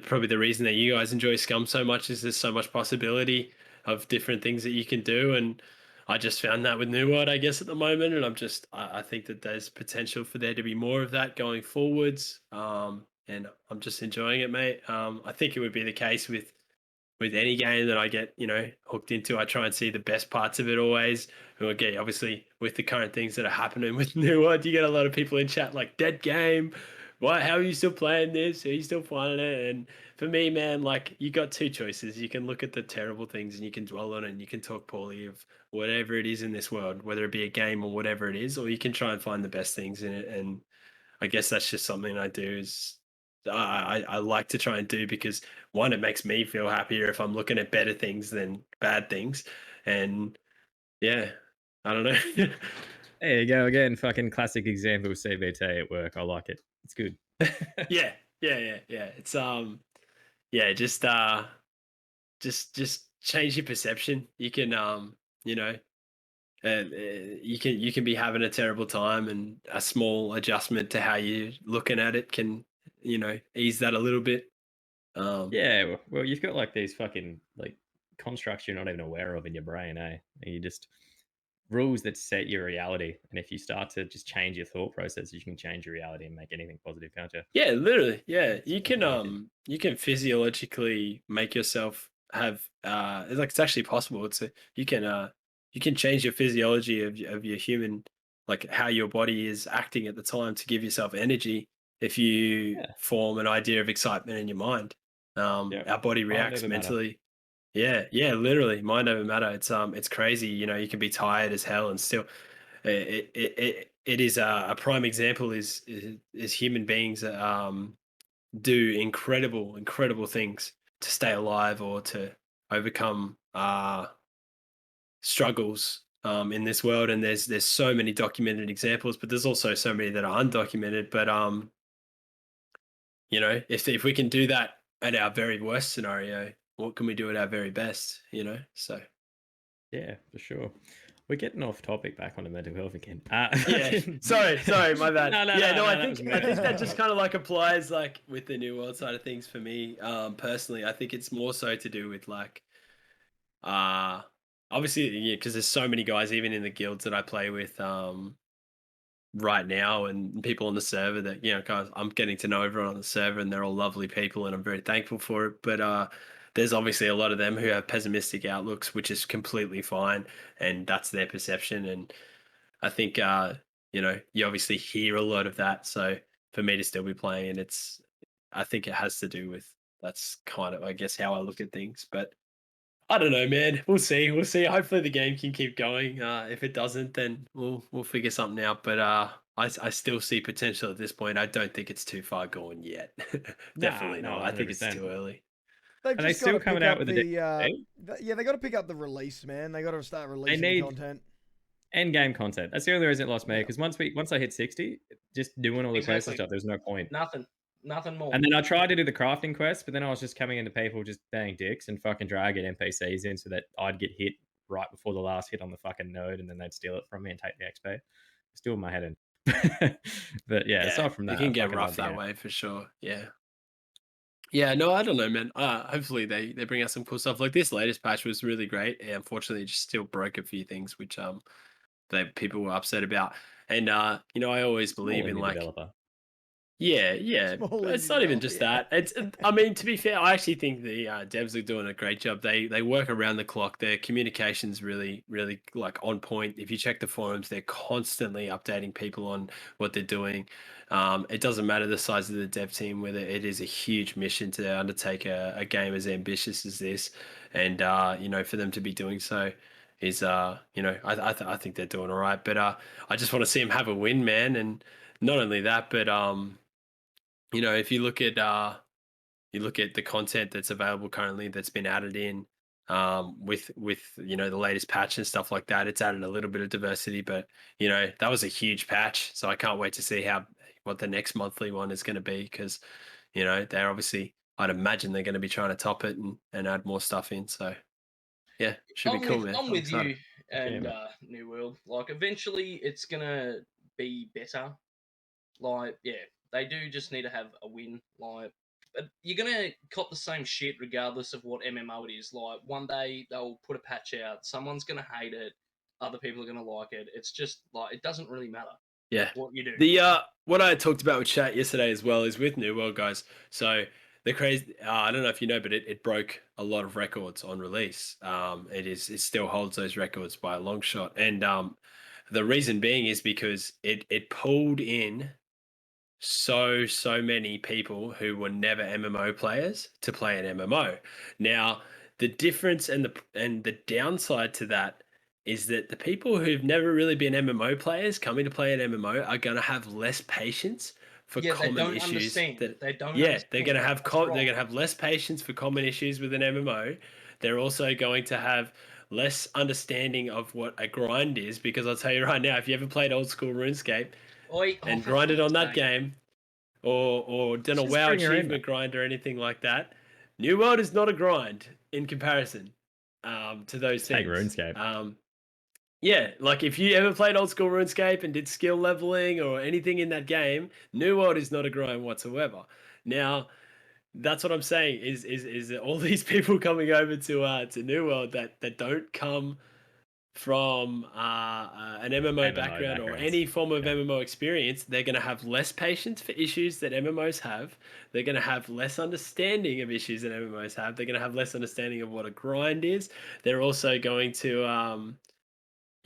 probably the reason that you guys enjoy Scum so much is there's so much possibility of different things that you can do. And I just found that with New World, I guess, at the moment. And I think that there's potential for there to be more of that going forwards. And I'm just enjoying it, mate. I think it would be the case with any game that I get, hooked into. I try and see the best parts of it always. And okay, obviously, with the current things that are happening with New World, you get a lot of people in chat like, dead game. What? How are you still playing this? Are you still playing it? And for me, man, like, you got two choices. You can look at the terrible things and you can dwell on it and you can talk poorly of whatever it is in this world, whether it be a game or whatever it is, or you can try and find the best things in it. And I guess that's just something I do is I like to try and do, because one, it makes me feel happier if I'm looking at better things than bad things. And yeah, I don't know. There you go again. Fucking classic example of CBT at work. I like it. It's good. Yeah. It's just change your perception. You can you can be having a terrible time, and a small adjustment to how you're looking at it can, ease that a little bit. Yeah, well, you've got like these fucking like constructs you're not even aware of in your brain, eh? And you just rules that set your reality. And if you start to just change your thought process, you can change your reality and make anything positive, can't you? Yeah, literally. Yeah, It's fucking wicked. you can physiologically make yourself have like, it's actually possible. You can change your physiology of your human, like how your body is acting at the time, to give yourself energy if you Yeah, form an idea of excitement in your mind. yeah. Our body Mind reacts over matter. mentally. Yeah, literally. Mind over matter. It's crazy. You can be tired as hell and still it is a prime example is human beings do incredible things to stay alive or to overcome struggles in this world. And there's so many documented examples, but there's also so many that are undocumented. But if we can do that at our very worst scenario, what can we do at our very best? So Yeah, for sure. We're getting off topic back onto mental health again. yeah, sorry, my bad. No, Yeah, no, I that was think me. that just kind of like applies like with the New World side of things for me. Personally, I think it's more so to do with like, uh, obviously, yeah, because there's so many guys even in the guilds that I play with, right now, and people on the server that, guys, I'm getting to know everyone on the server, and they're all lovely people, and I'm very thankful for it. But there's obviously a lot of them who have pessimistic outlooks, which is completely fine, and that's their perception. And I think you obviously hear a lot of that. So for me to still be playing, and I think it has to do with, that's kind of, I guess, how I look at things. But I don't know, man. We'll see. We'll see. Hopefully the game can keep going. If it doesn't, then we'll figure something out. But I still see potential at this point. I don't think it's too far gone yet. Definitely No, not. I think it's 100%. too early. They've Are they just got to still pick coming out up with the, the DLC? yeah, they got to pick up the release, man. They got to start They releasing the need content. end game content. That's the only reason it lost me, Yeah. because once I hit 60, just doing all the quests and Exactly. stuff, there's no point. Nothing more. And then I tried to do the crafting quest, but then I was just coming into people just being dicks and fucking dragging NPCs in so that I'd get hit right before the last hit on the fucking node, and then they'd steal it from me and take the XP. Still in my head in. But yeah, Yeah, aside from that, it can I get fucking rough love the that game. way for sure. Yeah. Yeah, no, I don't know, man. Hopefully they bring out some cool stuff. Like this latest patch was really great. And unfortunately, it just still broke a few things, which that people were upset about. And I always Small believe in indie like, developer. yeah, Small but it's indie not even developer, just yeah. that. I mean, to be fair, I actually think the devs are doing a great job. They work around the clock. Their communication's really, really like on point. If you check the forums, they're constantly updating people on what they're doing. It doesn't matter the size of the dev team, whether it is a huge mission to undertake a game as ambitious as this, and for them to be doing so is I think they're doing all right. But I just want to see them have a win, man, and not only that, but if you look at the content that's available currently that's been added in, with the latest patch and stuff like that, it's added a little bit of diversity. But that was a huge patch, so I can't wait to see what the next monthly one is going to be, because you know, they're obviously, I'd imagine they're going to be trying to top it and add more stuff in. So yeah, should be cool, man. I'm with excited. you and man. New World. Like, eventually, it's gonna be better. Like, yeah, they do just need to have a win. Like, but you're gonna cop the same shit regardless of what MMO it is. Like, one day they'll put a patch out, someone's gonna hate it, other people are gonna like it. It's just like, it doesn't really matter Yeah. what you do. The what I talked about with chat yesterday as well is with New World, guys. So the crazy, I don't know if you know, but it broke a lot of records on release. It still holds those records by a long shot, and the reason being is because it pulled in so many people who were never MMO players to play an MMO. Now, the difference and the downside to that is that the people who've never really been MMO players coming to play an MMO are going to have less patience for Yeah, they common don't issues. understand. They don't Yeah, understand. they're going to have That's they're right. going to have less patience for common issues with an MMO. They're also going to have less understanding of what a grind is, because I'll tell you right now, if you ever played old school RuneScape and For grinded on fuck's that sake. game, or done a Just WoW bring her in, achievement grind or anything like that, New World is not a grind in comparison to those Take things. RuneScape. Yeah, like if you ever played old school RuneScape and did skill leveling or anything in that game, New World is not a grind whatsoever. Now, that's what I'm saying is that all these people coming over to New World that don't come from an MMO background or backgrounds. any form of Yeah. MMO experience, they're going to have less patience for issues that MMOs have. They're going to have less understanding of issues that MMOs have. They're going to have less understanding of what a grind is. They're also going to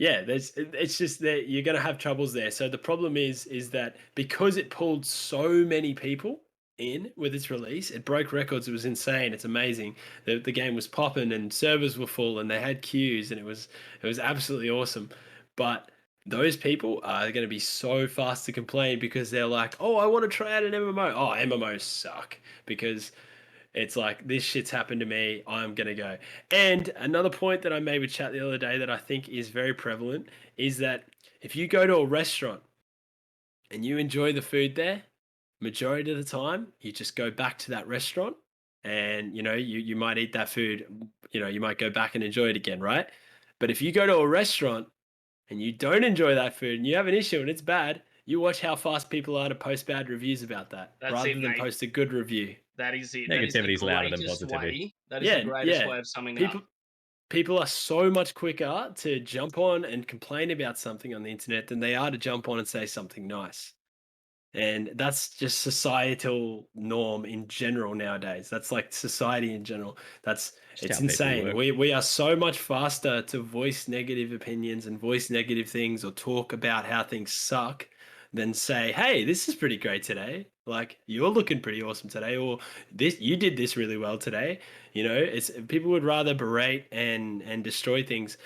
it's just that you're going to have troubles there. So the problem is that because it pulled so many people in with its release, it broke records. It was insane. It's amazing. The game was popping and servers were full and they had queues, and it was absolutely awesome. But those people are going to be so fast to complain because they're like, oh, I want to try out an MMO. Oh, MMOs suck, because it's like, this shit's happened to me, I'm going to go. And another point that I made with chat the other day that I think is very prevalent is that if you go to a restaurant and you enjoy the food there, majority of the time, you just go back to that restaurant and, you know, you might eat that food, you know, you might go back and enjoy it again, right? But if you go to a restaurant and you don't enjoy that food and you have an issue and it's bad, you watch how fast people are to post bad reviews about that, That's rather it, than mate. post a good review. That is it. Negativity is louder than That is the positivity. greatest way. That is the greatest way of summing it up. People are so much quicker to jump on and complain about something on the internet than they are to jump on and say something nice. And that's just societal norm in general nowadays. That's like society in general. Just It's how people insane. work. We are so much faster to voice negative opinions and voice negative things or talk about how things suck than say, hey, this is pretty great today. Like, you're looking pretty awesome today, or you did this really well today. You know, it's people would rather berate and destroy things.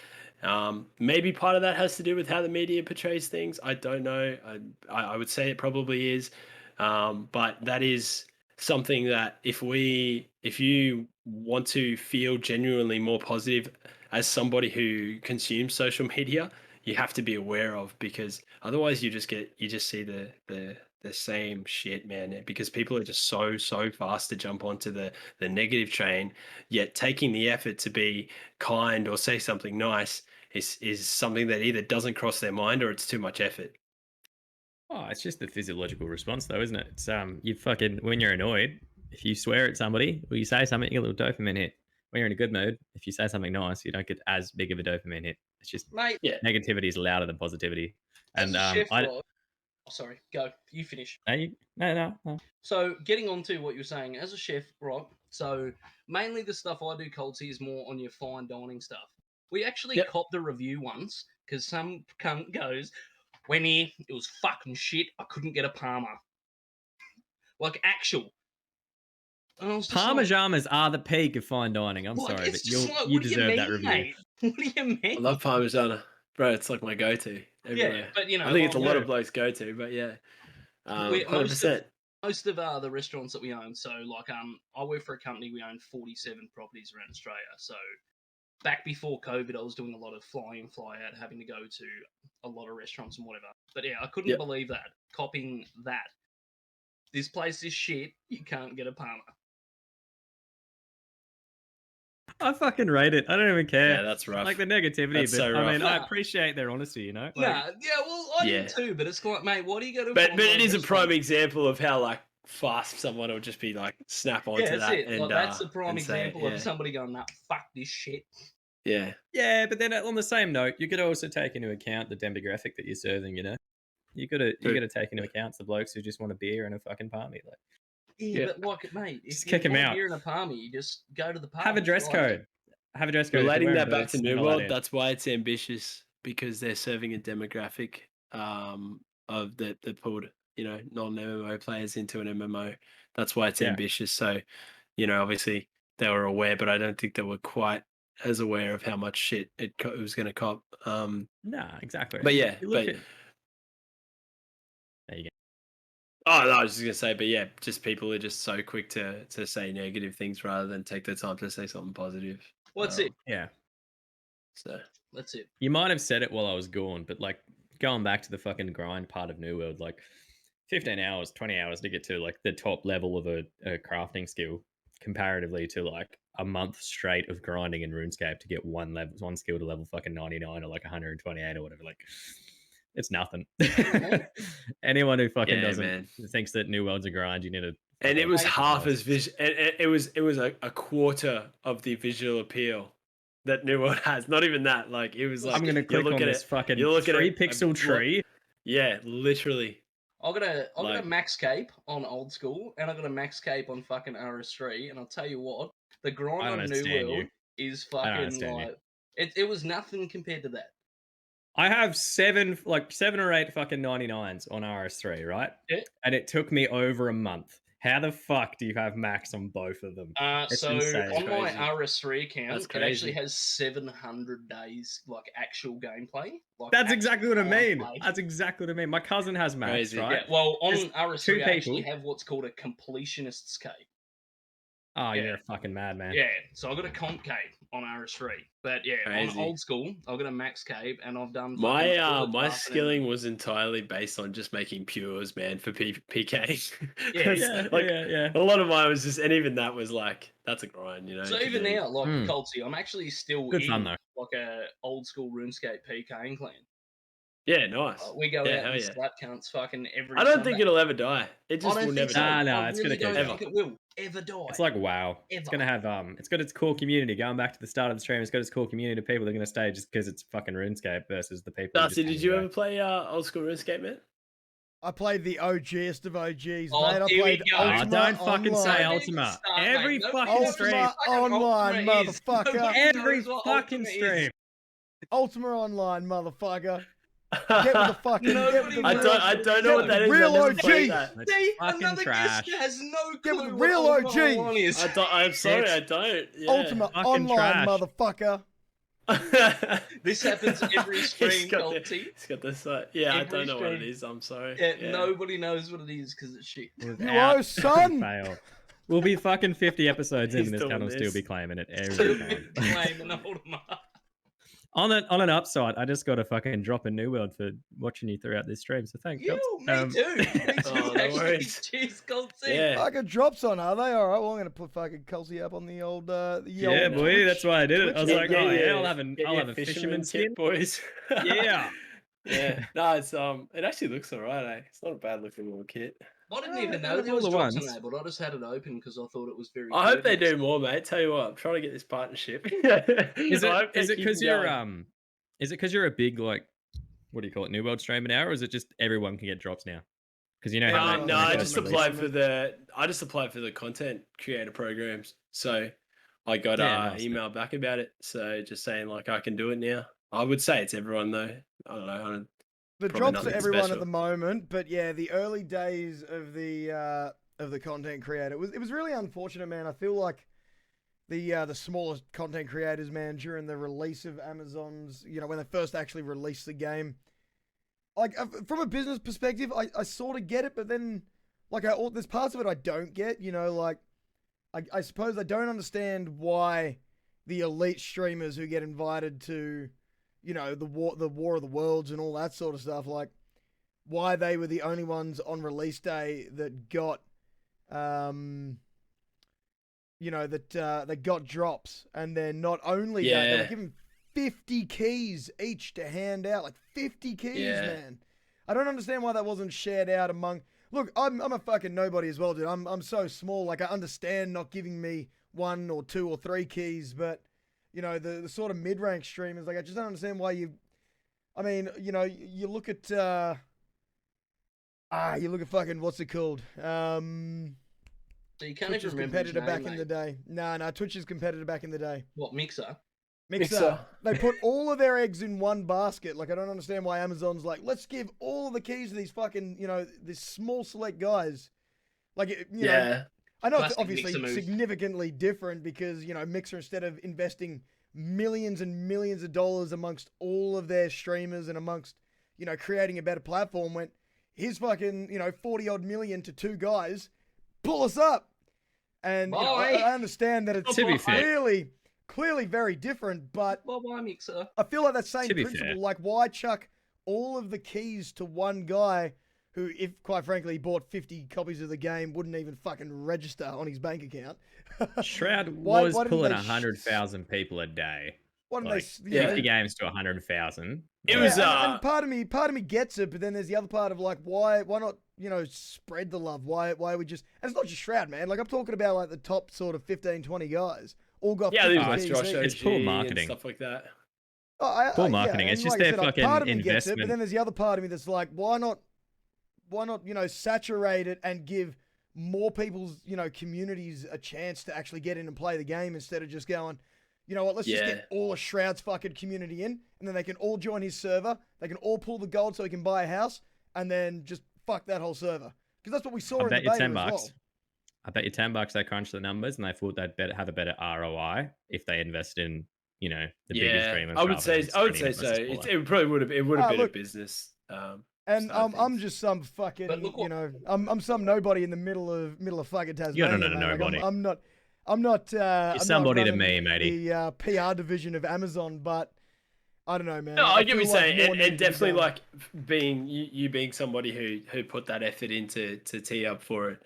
Maybe part of that has to do with how the media portrays things. I don't know. I would say it probably is, but that is something that if you want to feel genuinely more positive as somebody who consumes social media, you have to be aware of, because otherwise you just see the same shit, man. Because people are just so fast to jump onto the negative train, yet taking the effort to be kind or say something nice is something that either doesn't cross their mind or it's too much effort. Oh, it's just the physiological response, though, isn't it? It's you fucking, when you're annoyed, if you swear at somebody or you say something, you get a little dopamine hit. When you're in a good mood, if you say something nice, you don't get as big of a dopamine hit. It's just Mate, negativity is louder than positivity. as And a chef, I Rob, sorry, go. You finish. no. So, getting on to what you're saying, as a chef, right? So, mainly the stuff I do, Coltsy, is more on your fine dining stuff. We actually Yep. copped a review once because some cunt goes, "Went here, it was fucking shit. I couldn't get a Parma." Like, actual. And I was just like, Parmesanas are the peak of fine dining. I'm like, sorry, it's but just like, you what do you deserve mean, that review. mate? What do you I mean? love Parmigiana, bro. It's like my go-to everywhere. Yeah, but you know, I think it's a like, lot of blokes' go-to, but yeah, most 100%. of the restaurants that we own. So, like, I work for a company. We own 47 properties around Australia. So, back before COVID, I was doing a lot of fly in, fly out, having to go to a lot of restaurants and whatever. But yeah, I couldn't Yep. believe that, copying that. this place is shit. You can't get a Palmer. I fucking rate it. I don't even care. Yeah, that's rough. Like the negativity, That's but so I mean, rough. I Nah. appreciate their honesty, you know? Like, Nah, yeah, well, I Yeah. do too, but it's like, mate, what are you going to But it is a prime example of how like fast someone will just be like snap onto Yeah, that's that. it. And Like, that's the prime and say, example of somebody going, nah, fuck this shit. Yeah. yeah, but then on the same note, you could also take into account the demographic that you're serving, you know? You gotta take into account the blokes who just want a beer and a fucking party. Like, Yeah, Yeah. but like, mate, if Just you kick 'em want out. beer and a palmy, you just go to the pub. have a dress code. Have a dress code. If you're Relating wearing that back boots, to New send all that World, in. that's why it's ambitious because they're serving a demographic of that pulled non-MMO players into an MMO. That's why it's Yeah. ambitious. So obviously they were aware, but I don't think they were quite as aware of how much shit it was going to cop. Nah, exactly. But yeah, You look but at- there you go. oh, no, I was just gonna say, but yeah, just people are just so quick to say negative things rather than take the time to say something positive. Well, that's it. Yeah. So That's it. You might have said it while I was gone, but like going back to the fucking grind part of New World, like 15 hours, 20 hours to get to like the top level of a crafting skill comparatively to like a month straight of grinding in RuneScape to get one skill to level fucking 99 or like 128 or whatever. Like, it's nothing. Anyone who fucking doesn't thinks that New World's a grind, you need to. And it was Mate, half as it was a quarter of the visual appeal that New World has. Not even that. Like it was like I'm gonna you click look on at this it, fucking you look at 3-pixel a tree. Yeah, literally. I got a Like- max cape on old school, and I got a max cape on fucking RS3, and I'll tell you what, the grind I don't on New understand World you. is I don't fucking understand you. like it was nothing compared to that. I have seven or eight fucking 99s on RS3, right? Yeah. And it took me over a month. How the fuck do you have max on both of them? It's So insane. on my Crazy. RS3 account, That's it actually crazy. has 700 days like actual gameplay. Like That's actual exactly what I mean. gameplay. That's exactly what I mean. My cousin has max, Crazy. right? Yeah, well, on There's RS3, two I actually people. have what's called a completionist's cape. Oh, Yeah. you're a fucking madman. Yeah, so I got a comp cape on RS3, but yeah, Crazy. on old school, I got a max cape, and I've done My fucking my half an skilling was entirely based on just making pures, man, for PK. Yeah, Yeah. A lot of mine was just, and even that was like that's a grind, So to even do. now, like Mm. Coltsy, I'm actually still Good in fun, though. like a old school RuneScape PKing clan. Yeah, nice. We go Yeah, out hell and yeah. slat cunts fucking every I don't Sunday. think it'll ever die. It just I don't will think never so. die. Nah, I it's really gonna don't keep think it will ever die. It's like WoW. It's Ever. gonna have it's got its core community. Going back to the start of the stream, it's got its core community of people that are gonna stay just because it's fucking RuneScape versus the people. who Darcy, just did hang you back. ever play old school RuneScape, man? I played the OGest of OGs, Oh, mate. I here we played go. Ultima don't fucking say Online. Ultima. Start, mate. Every Nobody fucking knows what stream. Ultima fucking Online, Ultima is. motherfucker. Nobody Every knows what fucking Ultima is. stream. Ultima Online, motherfucker. Get with the fucking. Get with the Nobody real, I don't know what that is. Real I never OG. played that. That's See, fucking another trash. guest has no Get clue with what real Ultima OG. Online is. I'm sorry, It's I don't. Yeah. Ultima Fucking Online, trash. motherfucker. This happens every stream, He's got Colty. the yeah, I Every don't know what it stream. is. I'm sorry. Yeah, nobody knows what it is because it's shit. Without owe, son. fail. We'll be fucking 50 episodes in, He's and this doing channel will still this. be claiming it Still every time. claiming Ultima. On an upside, I just got a fucking drop in New World for watching you throughout this stream. So thanks. You, Cops. me too. Me too. Oh, no actually. worries. Cheers, Colty. Yeah. Fucking drops on, are they? All right. Well, I'm gonna put fucking Kelsey up on the old. Yeah, boy, Twitch. that's why I did it. I was Twitch. like, Get oh your- yeah, I'll have get your a fisherman skin. kit, boys. Yeah. Yeah. No, it's it actually looks alright, eh? It's not a bad looking little kit. I didn't Oh, even they're know there all was the drops ones. on there, but I just had it open because I thought it was very. I hope they good. do more, mate. Tell you what, I'm trying to get this partnership. Is I it hope they is it keep because them you're going. is it because you're a big like what do you call it, New World streamer now, or is it just everyone can get drops now? Because you know how No, No, I they just release applied them. for the content creator programs. So I got Yeah, nice. email back about it. So just saying like I can do it now. I would say it's everyone though. I don't know. The Probably drops nothing to everyone special. at the moment, but yeah, the early days of the content creator it was really unfortunate, man. I feel like the smaller content creators, man, during the release of Amazon's, when they first actually released the game, like from a business perspective, I sort of get it, but then like there's parts of it I don't get. Like I suppose I don't understand why the elite streamers who get invited to the War of the Worlds and all that sort of stuff, like why they were the only ones on release day that got, that got drops. And then not only that, they were given 50 keys each to hand out. Like 50 keys, man. I don't understand why that wasn't shared out among... Look, I'm a fucking nobody as well, dude. I'm so small. Like, I understand not giving me 1 or 2 or 3 keys, but, the sort of mid-rank streamers, like, I just don't understand why you... I mean, you look at... you look at fucking... What's it called? So you can't Twitch's even remember his competitor name, back mate. in the day. No, Twitch's competitor back in the day. What, Mixer? Mixer. They put all of their eggs in one basket. Like, I don't understand why Amazon's like, let's give all of the keys to these fucking, these small select guys. Like, you know, I know it's Classic obviously Mixer move. significantly different because, Mixer, instead of investing millions and millions of dollars amongst all of their streamers and amongst, creating a better platform, went, here's fucking, 40 odd million to 2 guys, pull us up. And I understand that it's To be fair. clearly very different, but Why Mixer? I feel like that same To be principle, fair. like why chuck all of the keys to one guy who, if quite frankly, he bought 50 copies of the game, wouldn't even fucking register on his bank account. Shroud Why was didn't pulling they 100,000 people a day. Why didn't Like, they? 50 games to 100,000. It Like, was, and part of me gets it, but then there's the other part of like, why not, spread the love? Why we just? And it's not just Shroud, man. Like I'm talking about like the top sort of 15, 20 guys all got. Yeah, there 50 was like keys Josh each. It's poor OG and marketing. stuff like that. Poor marketing. and It's just like I their said, fucking part of me gets it, but investment. then there's the other part of me that's like, why not, saturate it and give more people's, communities a chance to actually get in and play the game instead of just going, you know what, let's just get all of Shroud's fucking community in, and then they can all join his server, they can all pull the gold so he can buy a house, and then just fuck that whole server. Because that's what we saw I in the bet you beta 10 as bucks. well. I bet you $10 they crunched the numbers and they thought they'd have a better ROI if they invest in, the bigger streamers. I would say so. It It probably would have been a look, business. And side of I'm things. just some fucking, But look what- I'm some nobody in the middle of fucking Tasmania. You're not a man. nobody. Like, I'm not. I'm not somebody to running me, matey. The PR division of Amazon, but I don't know, man. No, I get what you're feel like saying, more and needs to be definitely done. like being you being somebody who put that effort into to tee up for it.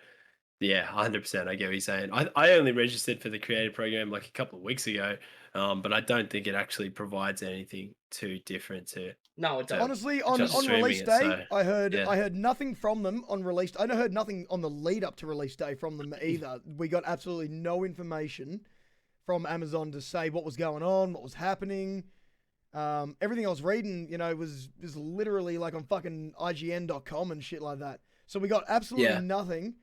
Yeah, 100%. I get what you're saying. I only registered for the creator program like a couple of weeks ago, but I don't think it actually provides anything too different to. No, it doesn't. Honestly, on just streaming release it, day, so, I heard yeah. I heard nothing from them on release. I heard nothing on the lead up to release day from them either. We got absolutely no information from Amazon to say what was going on, what was happening. Everything I was reading, was literally like on fucking IGN.com and shit like that. So we got absolutely nothing.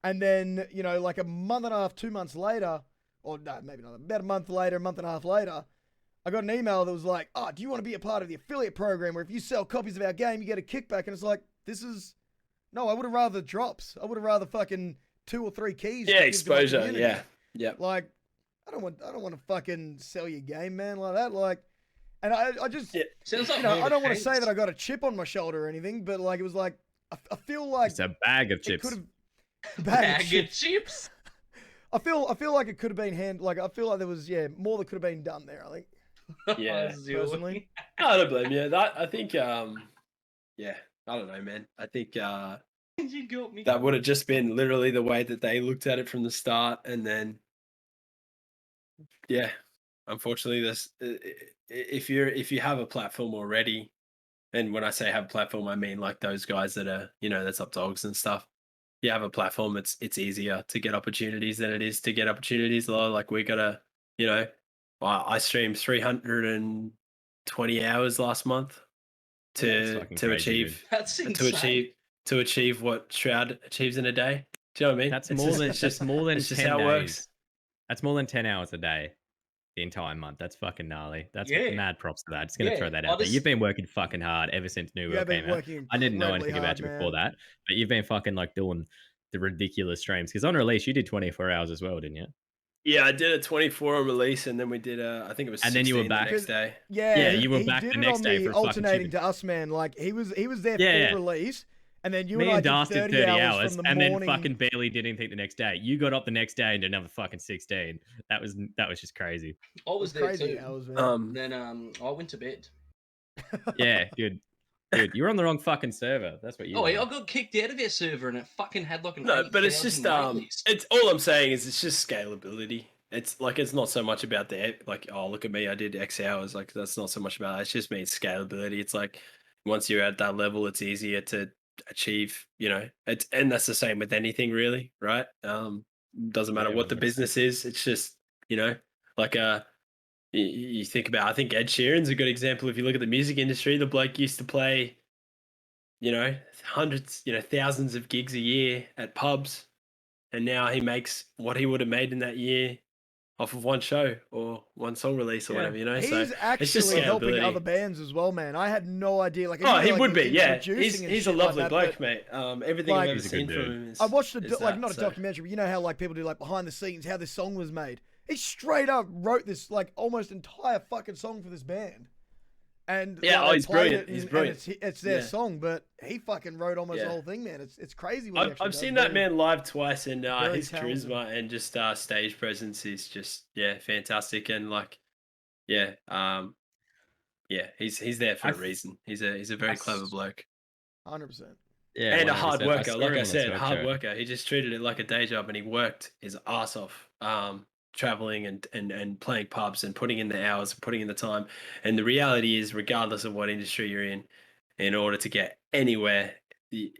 And then, like a month and a half, 2 months later, or no, maybe not, about a month and a half later, I got an email that was like, oh, do you want to be a part of the affiliate program where if you sell copies of our game, you get a kickback? And it's like, no, I would have rather drops. I would have rather fucking 2 or 3 keys. to Yeah, give to my exposure. community. Yeah. Like, I don't want to fucking sell your game, man, like that. Like, and I just, Sounds like I don't want to Hanks. say that I got a chip on my shoulder or anything, but like, it was like, I feel like It's a bag of it chips. could have, Bag of chips. I feel like it could have been like I feel like there was more that could have been done there. I think Yeah, personally. No, I don't blame you. That I think, I don't know, man. I think You got me. that would have just been literally the way that they looked at it from the start, and then, unfortunately, this if you have a platform already, and when I say have a platform, I mean like those guys that are that's top dogs and stuff. You have a platform, it's easier to get opportunities than it is to get opportunities. Like we gotta, I streamed 320 hours last month That's to fucking crazy, achieve That's insane. to achieve what Shroud achieves in a day. Do you know what I mean? That's It's more just- than it's just that's more than it's just 10 how it days. works. That's more than 10 hours a day. The entire month. That's fucking gnarly. That's Yeah. mad props to that. Just gonna Yeah, throw that I out there. just- You've been working fucking hard ever since New You World have been came out. working I didn't know incredibly anything about hard, you man. before that, but you've been fucking like doing the ridiculous streams. Because on release, you did 24 hours as well, didn't you? Yeah, I did a 24 on release, and then we did I think it was And then you were 16 the back. next day. Yeah, you were he back did the it next on day the for fucking alternating chicken. to us, man. Like he was there Yeah, full release, and then you Me and I and did Das 30, did 30 hours hours, from the and morning. then fucking barely did anything the next day. You got up the next day and did another fucking 16. That was just crazy. I was there crazy too. hours, man. Then I went to bed. Yeah, good. Dude, you're on the wrong fucking server. That's what you Oh, are. I got kicked out of their server and it fucking had like an No, but it's 8,000 just wait list. it's all I'm saying is it's just scalability. It's like it's not so much about the like, oh, look at me, I did X hours. Like that's not so much about it. It's just means scalability. It's like once you're at that level, it's easier to achieve, it's, and that's the same with anything really, right? Doesn't matter Yeah, what the 100%. business is. It's just, like you think about, I think Ed Sheeran's a good example. If you look at the music industry, the bloke used to play, hundreds, thousands of gigs a year at pubs, and now he makes what he would have made in that year off of one show or one song release or Yeah. whatever, He's so actually it's just helping scalability. other bands as well, man. I had no idea. Like, Oh, you he know, like, would be, in yeah. producing and He's a shit like lovely that, bloke, but mate. Everything like- I've ever He's a seen good from dude. him is. I watched is like that, not a so. documentary, but you know how like people do like behind the scenes how this song was made. He straight up wrote this like almost entire fucking song for this band, and Yeah, like, oh, they he's played brilliant. it He's and brilliant. it's their Yeah. song, but he fucking wrote almost the Yeah. whole thing, man. It's crazy what he actually I've does. seen that Very- man live twice, and very his talented. charisma and just stage presence is just fantastic, and like yeah, he's there for I a f- reason. He's a very I clever s- bloke. 100%. Yeah, And a hard 100%. I worker. saw Like him I on the said, talk hard show. worker. He just treated it like a day job, and he worked his ass off, traveling and playing pubs and putting in the hours, putting in the time. And the reality is, regardless of what industry you're in order to get anywhere, the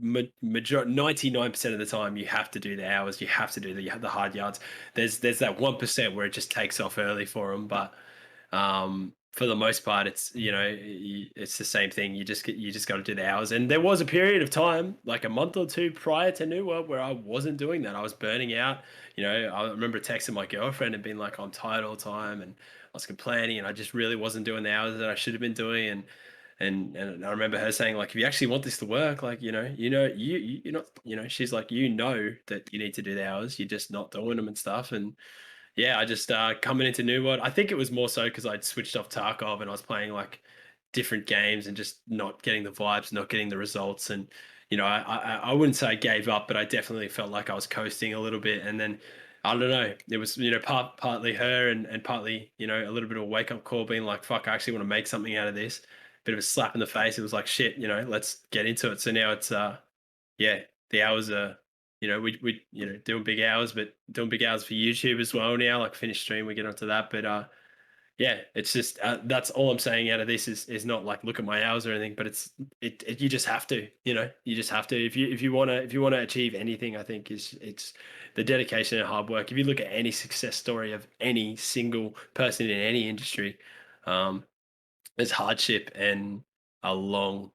99% of the time, you have to do the hours. You have to do the hard yards. There's that 1% where it just takes off early for them, but for the most part, it's it's the same thing. You just got to do the hours. And there was a period of time, like a month or two prior to New World, where I wasn't doing that. I was burning out. I remember texting my girlfriend and being like, I'm tired all the time, and I was complaining, and I just really wasn't doing the hours that I should have been doing. And I remember her saying, like, if you actually want this to work, like, you're not, she's like, that you need to do the hours, you're just not doing them and stuff. And yeah, I just coming into New World, I think it was more so because I'd switched off Tarkov and I was playing like different games and just not getting the vibes, not getting the results. And I wouldn't say I gave up, but I definitely felt like I was coasting a little bit. And then I don't know, it was partly her and partly a little bit of a wake up call, being like, fuck, I actually want to make something out of this. Bit of a slap in the face. It was like, shit, let's get into it. So now it's the hours are. We doing big hours, but doing big hours for YouTube as well now. Like finish stream, we get onto that. But it's just that's all I'm saying out of this is not like look at my hours or anything, but it you just have to, you just have to if you want to achieve anything. I think it's the dedication and hard work. If you look at any success story of any single person in any industry, there's hardship and a long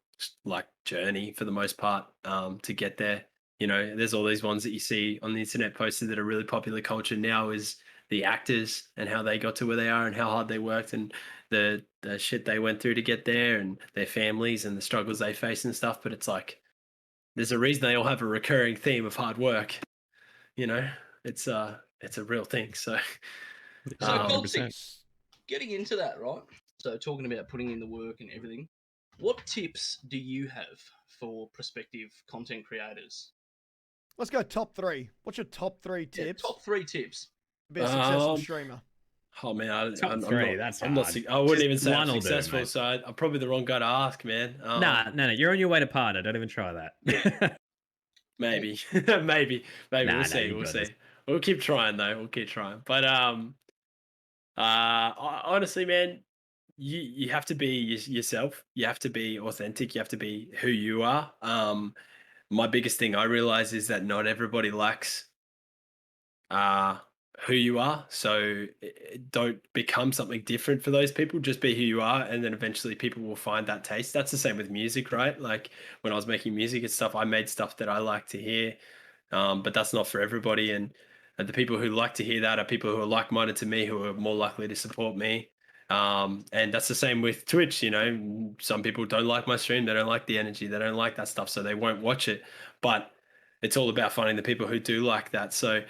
like journey for the most part to get there. There's all these ones that you see on the internet posted that are really popular culture now is the actors and how they got to where they are and how hard they worked and the shit they went through to get there and their families and the struggles they face and stuff. But it's like there's a reason they all have a recurring theme of hard work. It's a real thing. So So, 100%. Coltz, getting into that, right? So, talking about putting in the work and everything, what tips do you have for prospective content creators? Let's go top 3. What's your top 3 Yeah, tips? top 3 tips. To be a successful Um, streamer. Oh man, Top I'm three, not, that's I'm not. hard. I wouldn't Just even say I'm one will do, successful, mate. so I'm probably the wrong guy to ask, man. No, you're on your way to partner. Don't even try that. Maybe, maybe. Nah, We'll see. you We'll got see. this. We'll keep trying though. We'll keep trying. But honestly, man, you have to be yourself. You have to be authentic. You have to be who you are. My biggest thing I realize is that not everybody likes who you are. So don't become something different for those people. Just be who you are, and then eventually people will find that taste. That's the same with music, right? Like when I was making music and stuff, I made stuff that I like to hear, but that's not for everybody. And the people who like to hear that are people who are like-minded to me, who are more likely to support me. And that's the same with Twitch. Some people don't like my stream, they don't like the energy, they don't like that stuff, so they won't watch it. But it's all about finding the people who do like that. So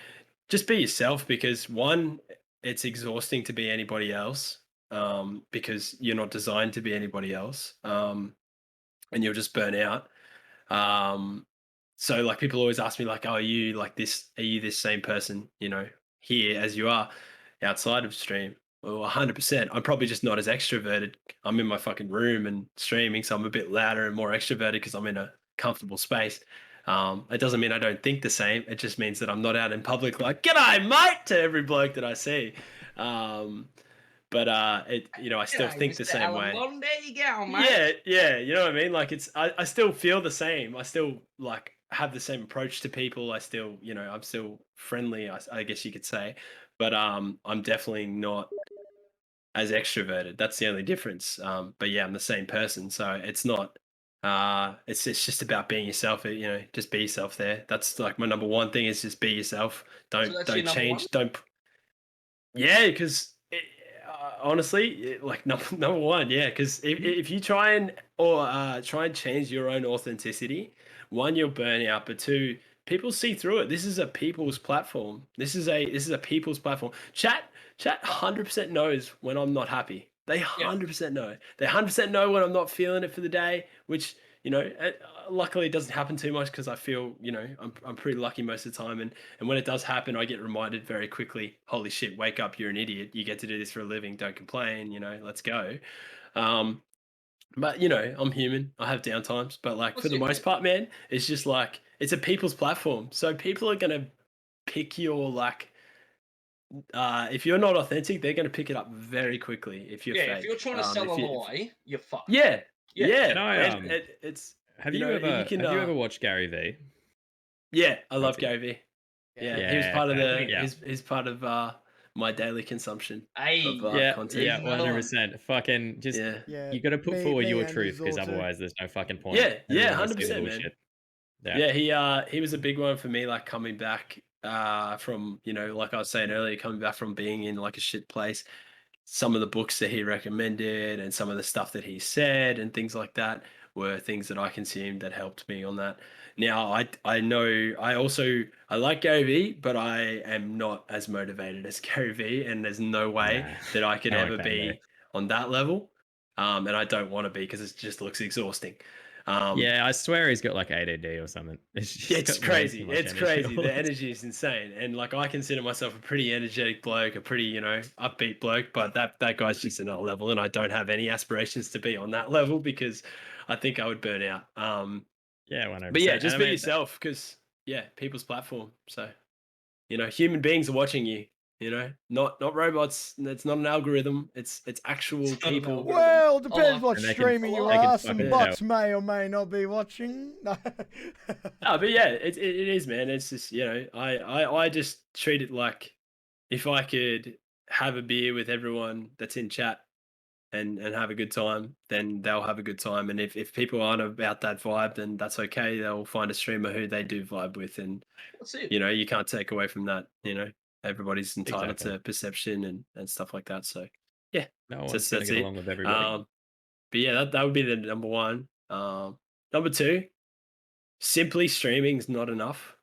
just be yourself, because one, it's exhausting to be anybody else, because you're not designed to be anybody else, and you'll just burn out. So like people always ask me like, oh, are you like this? Are you this same person, here as you are outside of stream? 100%. I'm probably just not as extroverted. I'm in my fucking room and streaming, so I'm a bit louder and more extroverted because I'm in a comfortable space. It doesn't mean I don't think the same. It just means that I'm not out in public like, "G'day, mate," to every bloke that I see. But I still G'day, think the Mr. same Alan way. Bond. There you go, mate. Yeah, you know what I mean? Like I still feel the same. I still like have the same approach to people. I still, I'm still friendly, I guess you could say. But I'm definitely not as extroverted. That's the only difference. But yeah, I'm the same person. So it's not it's just about being yourself, just be yourself there. That's like my number one thing is just be yourself. So that's your Don't number one? change. Don't Yeah, because honestly, like number one, yeah, because if you try and change your own authenticity, one, you'll burn out, but two, people see through it. This is a people's platform. This is a people's platform. Chat 100% knows when I'm not happy. They 100% know. They 100% know when I'm not feeling it for the day, which luckily it doesn't happen too much because I feel I'm pretty lucky most of the time, and when it does happen, I get reminded very quickly. Holy shit! Wake up! You're an idiot. You get to do this for a living. Don't complain. Let's go. But I'm human. I have downtimes, but like for the most part, man, it's just like it's a people's platform. So people are gonna pick your like. If you're not authentic, they're gonna pick it up very quickly. If you're fake. If you're trying to sell a lie, you're fucked. Yeah. Can I, It's have you ever watched Gary V? Yeah, I love Rocky. Gary V. Yeah, Yeah, he was part of okay, the. yeah. He's part of my daily consumption Hey, of Yeah, content. yeah, another one. 100%. Fucking just Yeah, Yeah, you got to put me- forward me your and truth because Azor too. otherwise there's no fucking point. yeah, Everyone will see the 100%, man. bullshit. He was a big one for me. Like coming back from like I was saying earlier, coming back from being in like a shit place. Some of the books that he recommended and some of the stuff that he said and things like that were things that I consumed that helped me on that. Now I know I like Gary V, but I am not as motivated as Gary V, and there's no way Nah, that I could no one ever can be be. on that level. And I don't want to be because it just looks exhausting. Yeah, I swear he's got like ADD or something. It's crazy. It's crazy. The energy is insane. And like I consider myself a pretty energetic bloke, a pretty, upbeat bloke, but that guy's just another level, and I don't have any aspirations to be on that level because I think I would burn out. Yeah, 100%. But yeah, just And be I mean, yourself because people's platform. So, human beings are watching you, not robots. It's not an algorithm. It's actual It's not an people. algorithm. Well, depends like- what And they can- streaming you they can are. Some fucking bots may or may not be watching. No. Oh, but yeah, it is, man. It's just I just treat it like if I could have a beer with everyone that's in chat and have a good time, then they'll have a good time. And if people aren't about that vibe, then that's okay. They'll find a streamer who they do vibe with, and That's it. you can't take away from that. Everybody's entitled Exactly. to perception and stuff like that. So yeah, no so one's going to that's get it. along with everybody. But yeah, that would be the number one. Number two, simply streaming is not enough.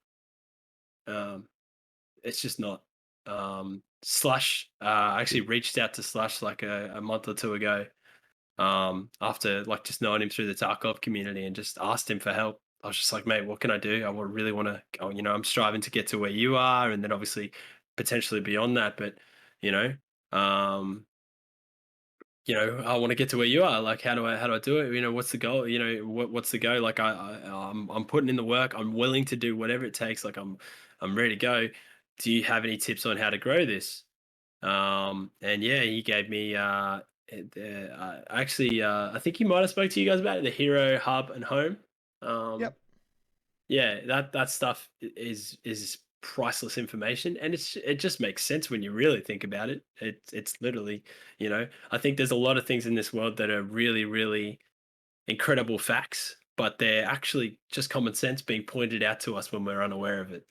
It's just not. Slush I actually reached out to Slush like a month or two ago, after like just knowing him through the Tarkov community, and just asked him for help. I was just like, mate, what can I do? Really want to, I'm striving to get to where you are, and then obviously potentially beyond that. But um, I want to get to where you are. Like, how do I do it? What's the goal? What's the go? Like, I'm putting in the work. I'm willing to do whatever it takes. Like, I'm ready to go. Do you have any tips on how to grow this? And yeah, he gave me. Actually, I think he might have spoke to you guys about it, the Hero Hub and Home. Yep. Yeah, that stuff is priceless information, and it just makes sense when you really think about it. It's literally, I think there's a lot of things in this world that are really, really incredible facts, but they're actually just common sense being pointed out to us when we're unaware of it.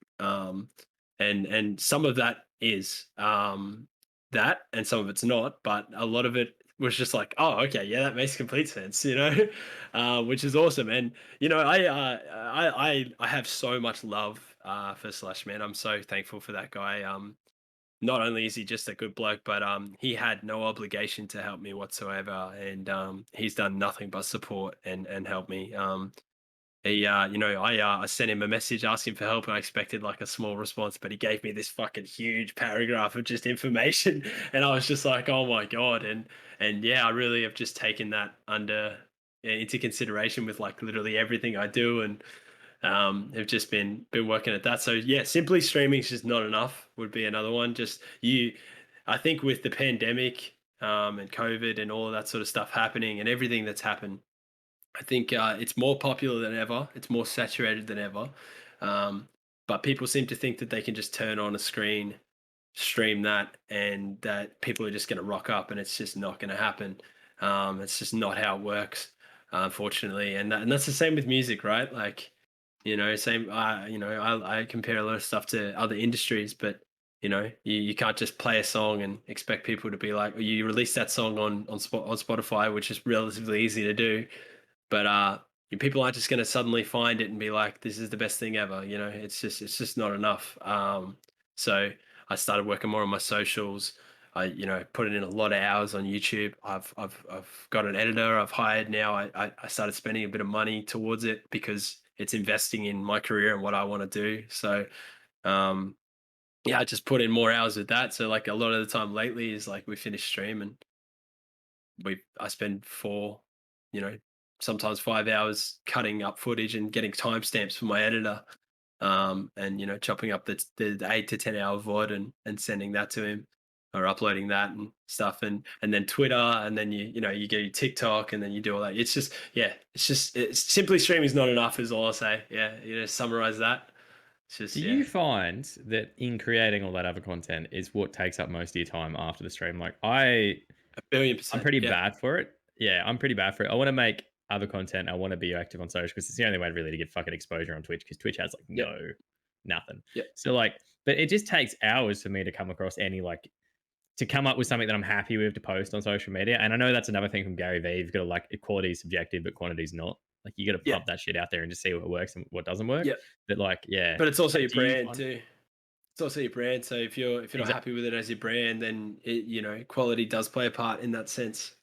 And some of that is that, and some of it's not, but a lot of it was just like, oh, okay, yeah, that makes complete sense, which is awesome. And I have so much love for Slush, man. I'm so thankful for that guy. Not only is he just a good bloke, but he had no obligation to help me whatsoever, and he's done nothing but support and help me. I sent him a message asking for help, and I expected like a small response, but he gave me this fucking huge paragraph of just information, and I was just like, oh my god, and yeah, I really have just taken that into consideration with like literally everything I do, and have just been working at that. So yeah, simply streaming is just not enough. Would be another one. I think with the pandemic and COVID and all of that sort of stuff happening and everything that's happened, I think it's more popular than ever. It's more saturated than ever. But people seem to think that they can just turn on a screen, stream that, and that people are just going to rock up, and it's just not going to happen. It's just not how it works, unfortunately. And that's the same with music, right? Like, same. I compare a lot of stuff to other industries, but you can't just play a song and expect people to be like, you release that song on Spotify, which is relatively easy to do, but people aren't just going to suddenly find it and be like, this is the best thing ever. It's just not enough. So I started working more on my socials. I put in a lot of hours on YouTube. I've got an editor I've hired now. I started spending a bit of money towards it because it's investing in my career and what I want to do. So yeah, I just put in more hours with that. So like a lot of the time lately is like we finish stream and I spend 4, sometimes 5 hours cutting up footage and getting timestamps for my editor, and chopping up the 8 to 10 hour VOD and sending that to him, or uploading that and stuff, and then Twitter, and then you get your TikTok, and then you do all that. It's simply streaming is not enough, is all I'll say. Yeah, summarize that. It's just Do you find that in creating all that other content is what takes up most of your time after the stream? Like a billion I'm %. pretty yeah. bad for it. Yeah, I'm pretty bad for it. I want to make other content. I want to be active on social because it's the only way really to get fucking exposure on Twitch, because Twitch has like Yep. nothing. Yep. So like, but it just takes hours for me to come across to come up with something that I'm happy with to post on social media. And I know that's another thing from Gary Vee. You've got to like, quality is subjective, but quantity is not. Like you got to Yeah. pump that shit out there and just see what works and what doesn't work. Yep. But like, yeah. But it's also your Do you brand find- too. It's also your brand. So if you're not happy with it as your brand, then quality does play a part in that sense.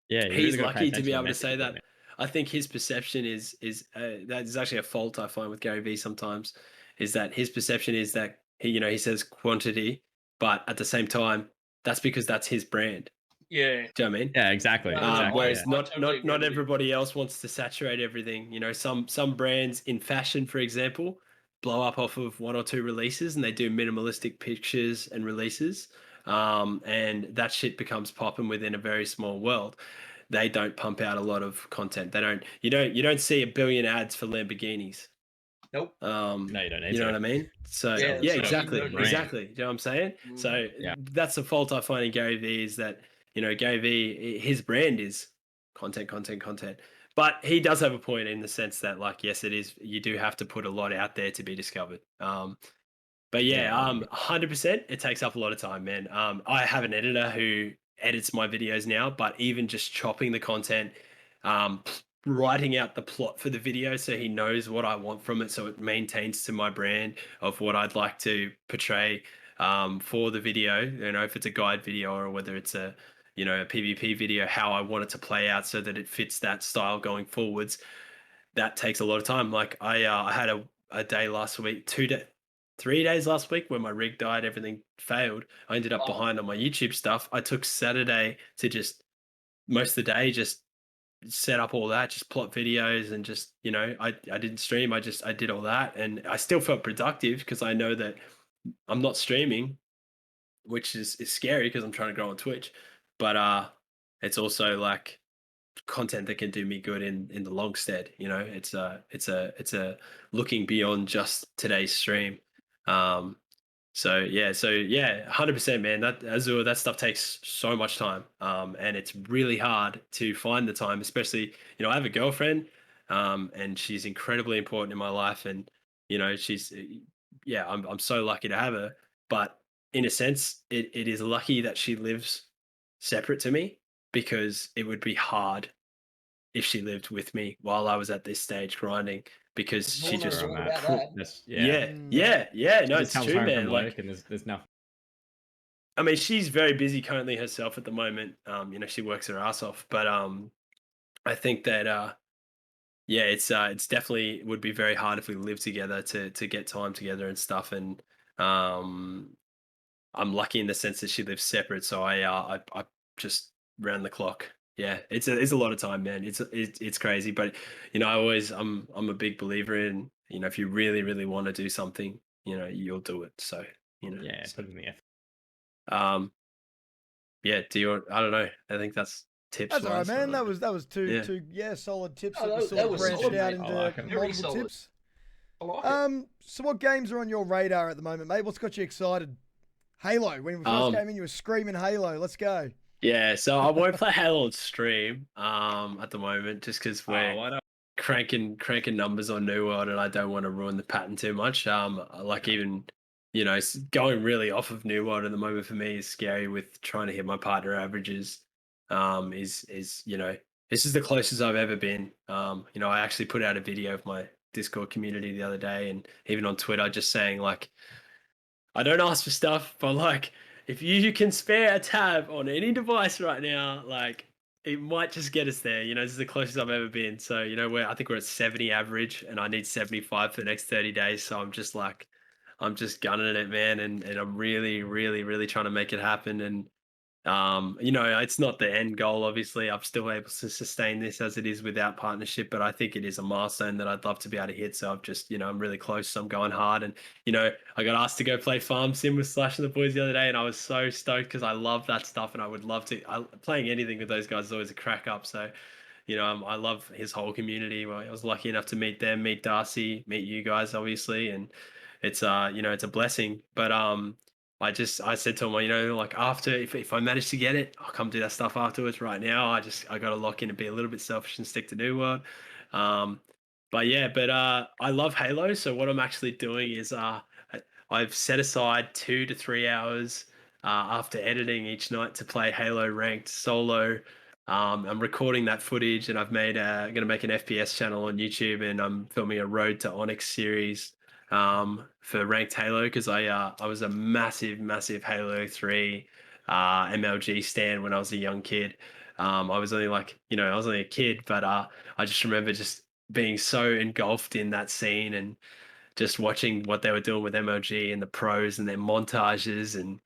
Yeah, you've He's either gotta pay lucky to attention be the able to message say you're that. putting out. I think his perception is that is actually a fault I find with Gary Vee sometimes, is that his perception is that he says quantity, but at the same time, that's because that's his brand. Yeah. Do you know what I mean? Yeah, exactly. Whereas I totally agree not with you. everybody else wants to saturate everything. Some brands in fashion, for example, blow up off of 1 or 2 releases, and they do minimalistic pictures and releases, and that shit becomes popping within a very small world. They don't pump out a lot of content. They don't. You don't see a billion ads for Lamborghinis. Nope. No, you don't need You know to. what I mean? So Yeah, yeah, that's right. exactly, You don't need exactly. You know what I'm saying? Mhm. So Yeah. that's the fault I find in Gary Vee, is that Gary Vee, his brand is content, content, content. But he does have a point in the sense that, like, yes, it is. You do have to put a lot out there to be discovered. But yeah, 100%. It takes up a lot of time, man. I have an editor who edits my videos now, but even just chopping the content, writing out the plot for the video so he knows what I want from it, so it maintains to my brand of what I'd like to portray for the video. If it's a guide video or whether it's a PvP video, how I want it to play out so that it fits that style going forwards. That takes a lot of time. Like I had a day last week, 3 days last week when my rig died, everything failed. I ended up behind on my YouTube stuff. I took Saturday to just most of the day just set up all that, just plot videos, and just I didn't stream. I did all that, and I still felt productive because I know that I'm not streaming, which is scary because I'm trying to grow on Twitch. But it's also like content that can do me good in the long stead. It's a looking beyond just today's stream. So yeah, 100%, man. That Azure, that stuff takes so much time, and it's really hard to find the time. Especially, I have a girlfriend, and she's incredibly important in my life, and she's, yeah, I'm so lucky to have her. But in a sense, it is lucky that she lives separate to me, because it would be hard if she lived with me while I was at this stage grinding, because she just What about that? yeah. No, it's true, man. From Like, work and there's nothing. I mean, she's very busy currently herself at the moment. She works her ass off, but I think that yeah, it's definitely would be very hard if we lived together to get time together and stuff. And um, I'm lucky in the sense that she lives separate, so I just round the clock. Yeah, it's a lot of time, man. It's crazy, but I'm a big believer in, if you really want to do something, you'll do it. So Yeah, so, put in the effort. um yeah. I don't know. I think that's tips That's all right, wise. man. That was two Yeah. solid tips Oh, that we that sort of was branched solid, out mate. into I like 'em. Very multiple solid. tips. I like it. So what games are on your radar at the moment, mate? What's got you excited? Halo. When we first came in, you were screaming Halo. Let's go. Yeah, so I won't play Halo on stream at the moment, just because we're why not? cranking numbers on New World, and I don't want to ruin the pattern too much. Like even going really off of New World at the moment for me is scary with trying to hit my partner averages. Is this is the closest I've ever been. I actually put out a video of my Discord community the other day, and even on Twitter, just saying like, I don't ask for stuff, but like, if you can spare a tab on any device right now, like, it might just get us there. This is the closest I've ever been. So, I think we're at 70 average, and I need 75 for the next 30 days. So I'm just gunning it, man, and I'm really, really, really trying to make it happen. And it's not the end goal, obviously. I'm still able to sustain this as it is without partnership, but I think it is a milestone that I'd love to be able to hit. So I've just, I'm really close. So I'm going hard. And, I got asked to go play Farm Sim with Slash and the boys the other day, and I was so stoked because I love that stuff and I would love to. Playing anything with those guys is always a crack up. So, I love his whole community. Well, I was lucky enough to meet them, meet Darcy, meet you guys, obviously. And it's, it's a blessing. But, I said to him, like after, if I manage to get it, I'll come do that stuff afterwards. Right now, I got to lock in and be a little bit selfish and stick to New World. But I love Halo. So what I'm actually doing is I've set aside 2 to 3 hours after editing each night to play Halo ranked solo. I'm recording that footage, and I'm going to make an FPS channel on YouTube, and I'm filming a Road to Onyx series for ranked Halo, because I was a massive Halo 3 MLG stan when I was a young kid. I was only I was only a kid, but I just remember just being so engulfed in that scene and just watching what they were doing with MLG and the pros and their montages, and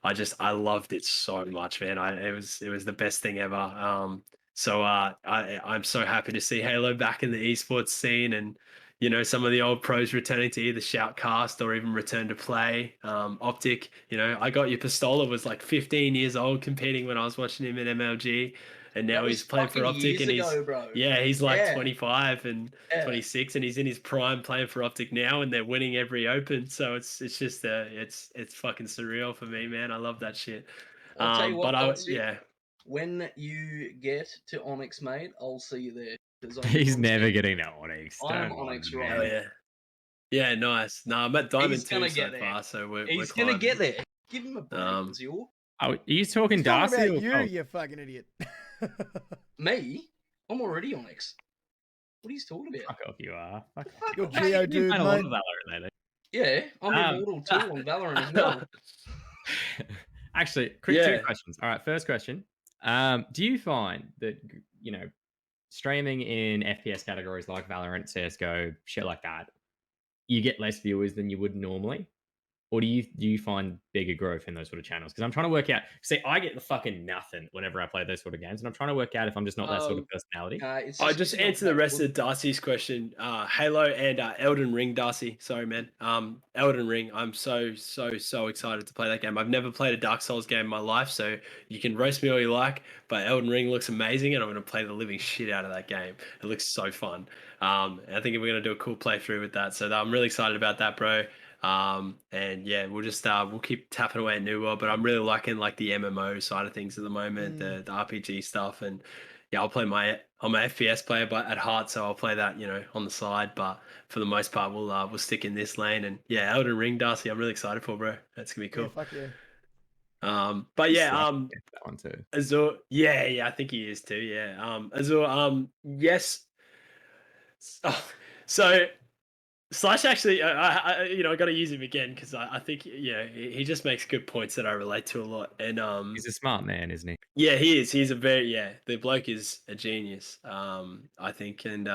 I loved it so much, man. It was the best thing ever. I'm so happy to see Halo back in the esports scene, and some of the old pros returning to either shoutcast or even return to play. Optic, I got your Pistola was like 15 years old competing when I was watching him in MLG, and now he's playing for Optic, and he's like 25 and 26, and he's in his prime playing for Optic now, and they're winning every open. So it's just it's fucking surreal for me, man. I love that shit. I'll tell you what, yeah. When you get to Onyx, mate, I'll see you there. He's never getting to Onyx. I'm Onyx right Oh now. yeah. Yeah, nice. No, I'm at Diamond He's 2 gonna so get there. far, so we're He's climbing. gonna get there. Give him a break, Azure. Oh, are you talking He's Darcy talking or about you, Colt? you fucking idiot. Me? I'm already Onyx. What are you talking about? Fuck off, you are. Fuck off. You're off. Geo You've dude, played a lot mate. of Valorant lately. Yeah, I'm immortal too on Valorant as well. Actually, quick 2 questions. All right, first question. Do you find that, streaming in FPS categories like Valorant, CSGO, shit like that, you get less viewers than you would normally? Or do you find bigger growth in those sort of channels? Because I'm trying to work out. See, I get the fucking nothing whenever I play those sort of games, and I'm trying to work out if I'm just not that sort of personality. I just answer the rest of Darcy's question. Halo and Elden Ring, Darcy. Sorry, man. Elden Ring. I'm so excited to play that game. I've never played a Dark Souls game in my life, so you can roast me all you like, but Elden Ring looks amazing, and I'm going to play the living shit out of that game. It looks so fun. I think we're going to do a cool playthrough with that, so I'm really excited about that, bro. And yeah, we'll just we'll keep tapping away at New World, but I'm really liking like the MMO side of things at the moment, the RPG stuff, and yeah, I'm an FPS player, but at heart, so I'll play that on the side. But for the most part, we'll stick in this lane, and yeah, Elden Ring, Darcy, I'm really excited for, bro. That's gonna be cool. Yeah, fuck yeah. But yeah, that one too. Azure, yeah, I think he is too. Yeah, Azure, yes. So. Slash actually, I got to use him again because I think he just makes good points that I relate to a lot, and He's a smart man, isn't he? yeah, he is. He's a very the bloke is a genius, I think, and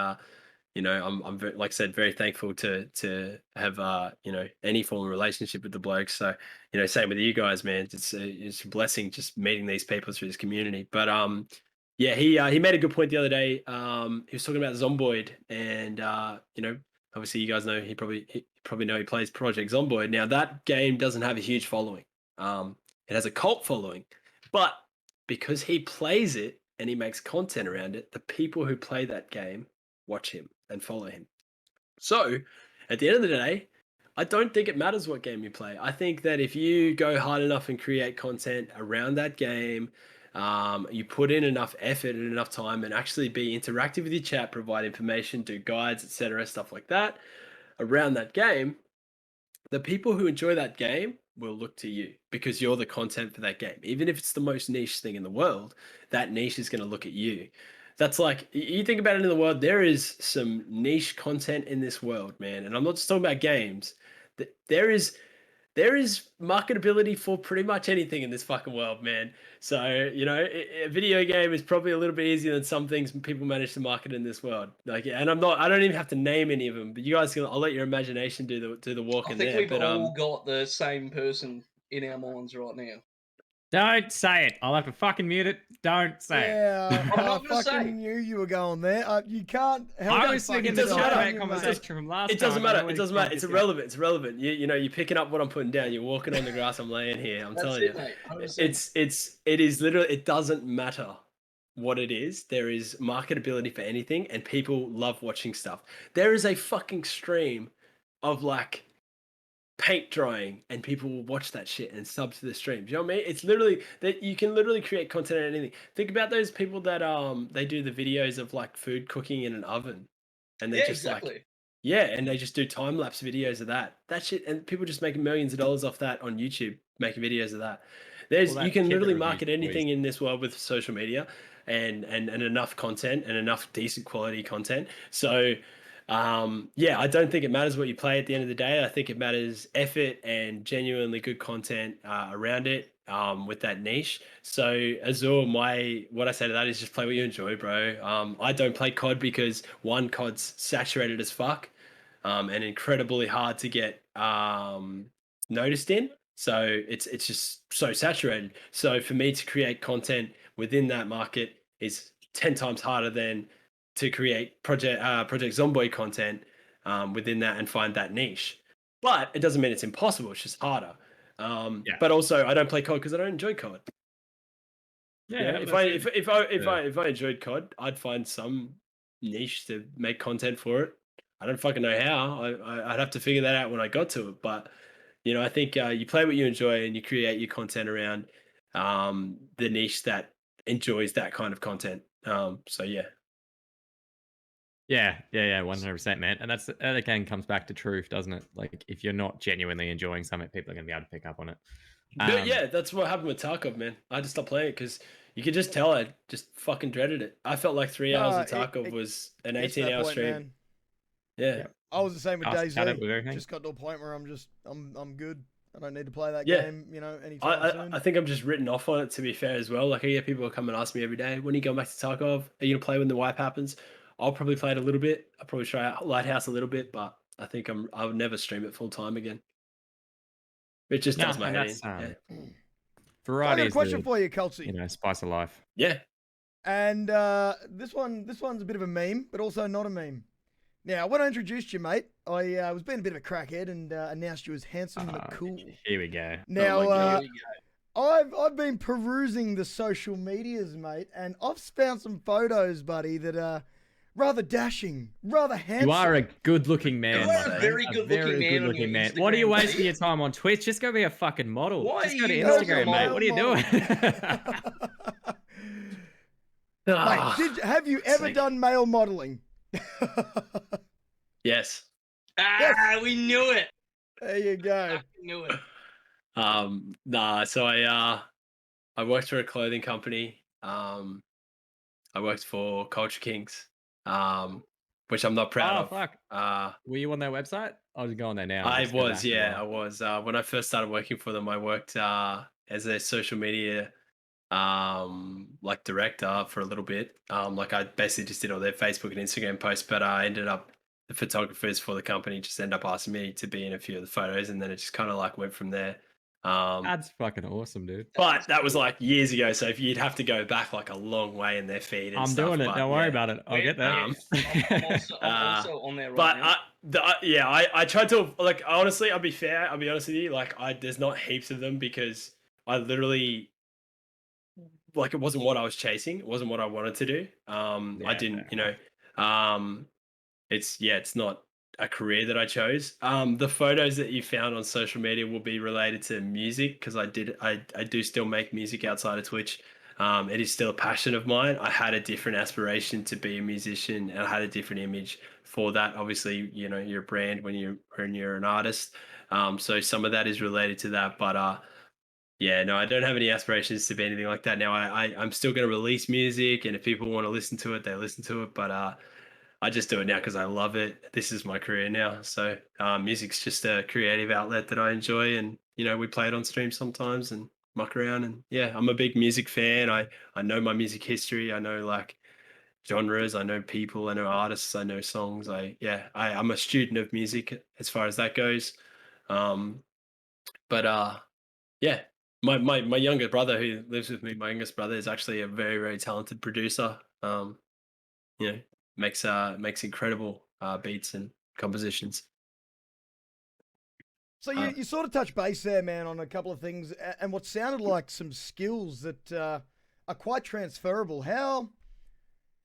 you know, I'm very, like I said, very thankful to have you know, any form of relationship with the blokes. So, you know, same with you guys, man. It's a blessing just meeting these people through this community. But yeah, he made a good point the other day. He was talking about Zomboid, and you know, obviously you guys know he probably know he plays Project Zomboid. Now that game doesn't have a huge following. It has a cult following, but because he plays it and he makes content around it, the people who play that game watch him and follow him. So at the end of the day, I don't think it matters what game you play. I think that if you go hard enough and create content around that game, you put in enough effort and enough time and actually be interactive with your chat, provide information, do guides, etc., stuff like that around that game, the people who enjoy that game will look to you because you're the content for that game. Even if it's the most niche thing in the world, that niche is going to look at you. That's like, you think about it in the world, there is some niche content in this world, man. And I'm not just talking about games. There is marketability for pretty much anything in this fucking world, man. So, you know, a video game is probably a little bit easier than some things people manage to market in this world. Like, and I don't even have to name any of them, but you guys can, I'll let your imagination do the walk in there. I think we've but, all got the same person in our minds right now. Don't say it. I'll have to fucking mute it. Don't say it. Yeah, I'm I not gonna fucking say. knew you were going there. You can't help I but was fucking thinking the doesn't decide matter. on that you, conversation mate. from last It doesn't time. I matter. know It doesn't matter. It's what irrelevant. It's irrelevant. You know, you're picking up what I'm putting down. You're walking on the grass I'm laying here. I'm That's telling it, you. mate. 100%. It is literally, it doesn't matter what it is. There is marketability for anything, and people love watching stuff. There is a fucking stream of like paint drying, and people will watch that shit and sub to the streams. You know what I mean? It's literally that you can literally create content on anything. Think about those people that they do the videos of like food cooking in an oven, and they Yeah, just exactly. like, yeah, and they just do time lapse videos of that. That shit, and people just making millions of dollars off that on YouTube, making videos of that. There's Well, you that can kid that literally reviews market anything in this world with social media, and enough content and enough decent quality content. So yeah, I don't think it matters what you play at the end of the day. I think it matters effort and genuinely good content around it with that niche. So Azure, what I say to that is just play what you enjoy, bro. I don't play COD because 1Coltz saturated as fuck and incredibly hard to get noticed in. So it's just so saturated. So for me to create content within that market is 10 times harder than to create Project Zomboid content within that and find that niche. But it doesn't mean it's impossible. It's just harder. Yeah. But also, I don't play COD because I don't enjoy COD. Yeah, You know, that's good. if I enjoyed COD, I'd find some niche to make content for it. I don't fucking know how. I'd have to figure that out when I got to it. But you know, I think you play what you enjoy and you create your content around the niche that enjoys that kind of content. So yeah. Yeah, 100%, man. And that again comes back to truth, doesn't it? Like, if you're not genuinely enjoying something, people are going to be able to pick up on it. But yeah, that's what happened with Tarkov, man. I just stopped playing it because you could just tell I just fucking dreaded it. I felt like 3 hours of Tarkov was an Gets to that 18-hour point, stream. man. Yeah. I was the same with Ask about it with DayZ. everything. Just got to a point where I'm good. I don't need to play that Yeah. game, you know, anytime soon. I think I'm just written off on it, to be fair, as well. Like, I get people who come and ask me every day, when are you going back to Tarkov? Are you going to play when the wipe happens? I'll probably play it a little bit. I'll probably try out Lighthouse a little bit, but I think I'll never stream it full time again. It just does my head in. that's, I variety got a is question the, for you, Coltsy. spice of life. Yeah. And this one's a bit of a meme, but also not a meme. Now, when I introduced you, mate, I was being a bit of a crackhead and announced you as handsome and cool. Here we go. Now, my God. Here we go. I've been perusing the social medias, mate, and I've found some photos, buddy, that are rather dashing, rather handsome. You are a good-looking man. You my are a friend. very good-looking man on your man. What are you Instagram, wasting buddy. your time on Twitch? Just go be a fucking model. Why Just are go to you going Instagram, to mate. a What are you model? doing? Mate, have you ever sick. done male modeling? Yes. We knew it. There you go. We knew it. Nah. So I worked for a clothing company. I worked for Culture Kings, which I'm not proud Oh, of. fuck. Were you on their website? I'll just go on there now. I Let's go was, back a yeah, I while. was. When I first started working for them, I worked as a social media like director for a little bit. Like I basically just did all their Facebook and Instagram posts, but I ended up the photographers for the company just end up asking me to be in a few of the photos, and then it just kind of like went from there. That's fucking awesome, dude. But that was like years ago, so if you'd have to go back like a long way in their feed and I'm stuff. doing it. But Don't worry about it. I'll Where- get there. I'm also on there right now. But I tried to like honestly. I'll be honest with you. Like there's not heaps of them because I literally like it wasn't what I was chasing. It wasn't what I wanted to do. I Yeah, didn't, fair it's not a career that I chose. The photos that you found on social media will be related to music because I do still make music outside of Twitch. It is still a passion of mine. I had a different aspiration to be a musician and I had a different image for that. Obviously, you know, you're a brand when you're an artist. So some of that is related to that, but yeah, no, I don't have any aspirations to be anything like that. Now I'm still going to release music, and if people want to listen to it, they listen to it. But I just do it now because I love it. This is my career now. So music's just a creative outlet that I enjoy, and you know we play it on stream sometimes and muck around. And yeah, I'm a big music fan. I know my music history. I know like genres. I know people. I know artists. I know songs. I'm a student of music as far as that goes. Um, but yeah, my younger brother who lives with me, my youngest brother is actually a very, very talented producer. You know, makes incredible beats and compositions. So you sort of touched base there, man, on a couple of things, and what sounded like some skills that are quite transferable. How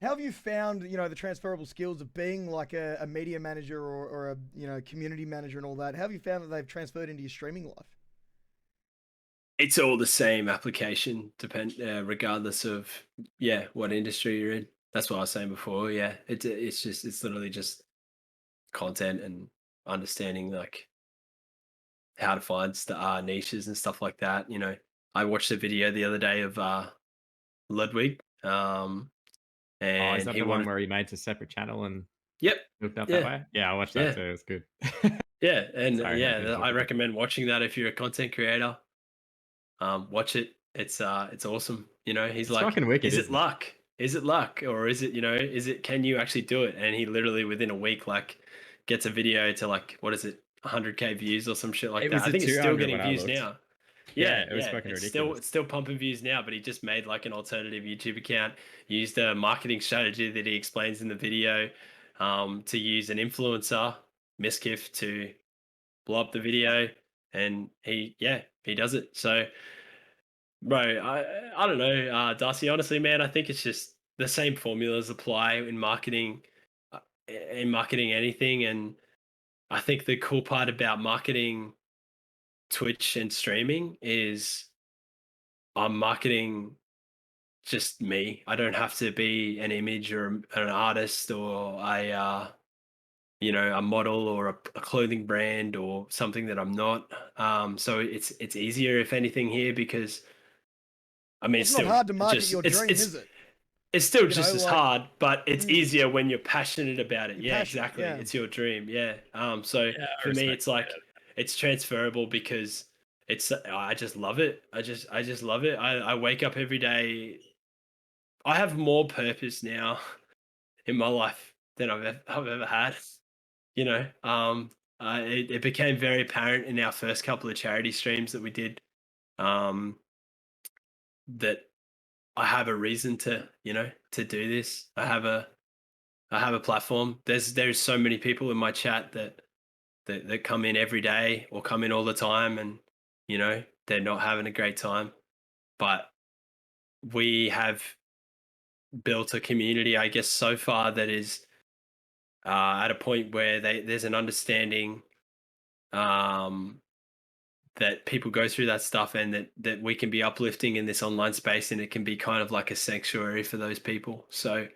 have you found, you know, the transferable skills of being like a media manager or a, you know, community manager and all that? How have you found that they've transferred into your streaming life? It's all the same application, regardless of what industry you're in. That's what I was saying before. Yeah, it's literally just content and understanding like how to find niches and stuff like that. You know, I watched a video the other day of Ludwig, Oh, and is that he the one wanted. where he made a separate channel and Yep. hooked up that Yeah. way? Yeah, I watched Yeah. that too. It's good. Yeah, and Sorry, I didn't I talk recommend watching that if you're a content creator. Watch it. It's awesome. You know, he's It's like, fucking wicked, is it isn't it? luck? Is it luck, or is it, you know, can you actually do it? And he literally within a week like gets a video to like what is it, 100K views or some shit like It that. was I at think it's still 200 getting when I views looked. now. Yeah, Yeah, it was fucking ridiculous. it's still pumping views now, but he just made like an alternative YouTube account, used a marketing strategy that he explains in the video, to use an influencer, Miskiff, to blow up the video, and he does it. So, bro, I don't know, Darcy. Honestly, man, I think it's just the same formulas apply in marketing, anything, and I think the cool part about marketing Twitch and streaming is I'm marketing just me. I don't have to be an image or an artist or a model or a clothing brand or something that I'm not. So it's easier if anything here because I mean It's not hard to market your dream, is it? it's still You just know, as like- hard, but it's easier when you're passionate about it. You're Yeah, passionate, exactly. yeah. It's your dream. Yeah. So Yeah, I for me, respect it's like that. it's transferable because I just love it. I just love it. I wake up every day. I have more purpose now in my life than I've ever had. You know, it became very apparent in our first couple of charity streams that we did, that I have a reason to, you know, to do this. I have a platform. There's so many people in my chat that come in every day or come in all the time, and you know they're not having a great time, but we have built a community, I guess, so far that is at a point where there's an understanding, um, that people go through that stuff and that we can be uplifting in this online space, and it can be kind of like a sanctuary for those people. So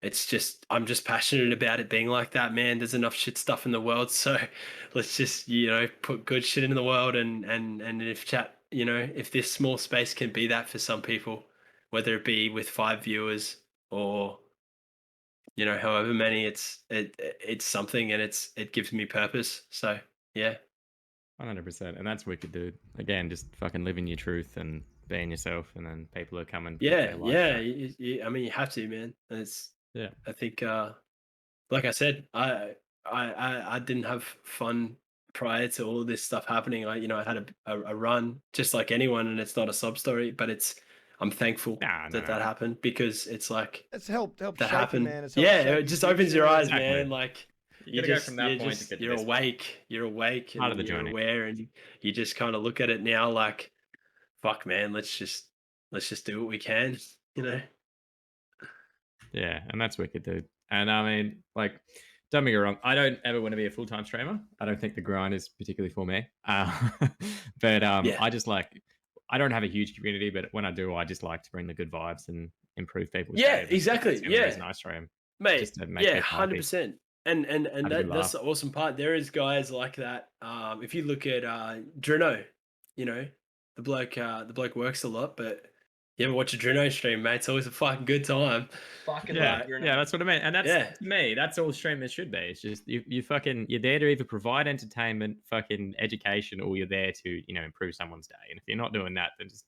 it's just I'm just passionate about it being like that, man. There's enough shit stuff in the world, so let's just, you know, put good shit in the world, and if chat, you know, if this small space can be that for some people, whether it be with 5 viewers or you know however many, it's something, and it gives me purpose. So yeah. 100%. And that's wicked, dude. Again, just fucking living your truth and being yourself, and then people are coming. Yeah, yeah. I mean, you have to, man. It's Yeah. I think, like I said, I didn't have fun prior to all this stuff happening. I had a run just like anyone, and it's not a sub story, but I'm thankful Nah, that no. happened because it's like It's helped that shape happened. you, man. It's helped Yeah, shape it your just opens future. your eyes, Exactly. man. Like You gotta go from that point to get to you're this awake. You're awake, Part of and the you're journey. aware, and you just kind of look at it now like, fuck, man. Let's just do what we can. You know. Yeah, and that's wicked, dude. And I mean, like, don't get me wrong, I don't ever want to be a full-time streamer. I don't think the grind is particularly for me. But Yeah. I just like, I don't have a huge community, but when I do, I just like to bring the good vibes and improve people's Yeah, day. exactly. That's the only Yeah, reason I stream, mate. just to make Yeah, people happy. 100%. And Have a good that's the laugh. awesome part. There is guys like that. If you look at Drino, the bloke works a lot, but you ever watch a Drino stream, mate? It's always a fucking good time. Fucking Yeah, love Bruno. yeah, that's what I mean. And that's Yeah. to me, that's all streamers should be. It's just you're there to either provide entertainment, fucking education, or you're there to, improve someone's day. And if you're not doing that, then just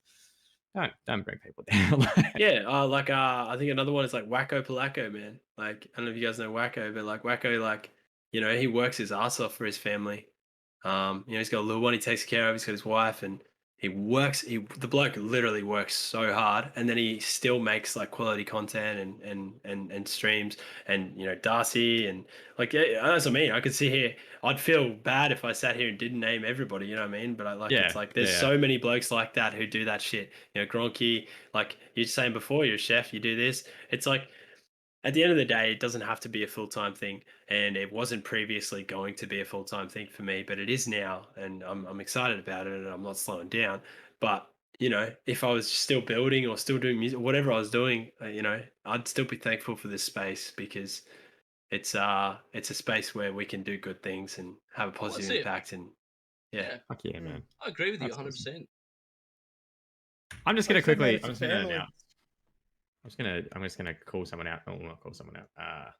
don't bring people down. Yeah, I think another one is like Wacko Polaco, man. Like, I don't know if you guys know Wacko, but like Wacko, like, he works his ass off for his family. He's got a little one he takes care of, he's got his wife, and the bloke literally works so hard, and then he still makes like quality content and streams, and Darcy, and like, that's what I mean. I could see here, I'd feel bad if I sat here and didn't name everybody, you know what I mean? But it's like there's so many blokes like that who do that shit. Gronkie, like you're saying before, you're a chef, you do this. It's like, at the end of the day, it doesn't have to be a full-time thing, and it wasn't previously going to be a full-time thing for me, but it is now, and I'm excited about it, and I'm not slowing down. But if I was still building or still doing music, whatever I was doing, I'd still be thankful for this space, because it's a space where we can do good things and have a positive impact. And yeah. Fuck yeah, man. I agree with you That's 100%. awesome. I'm just gonna Like I said, mate, quickly. it's I'm a just gonna family. announce. I'm just gonna call someone out. Oh, not call someone out.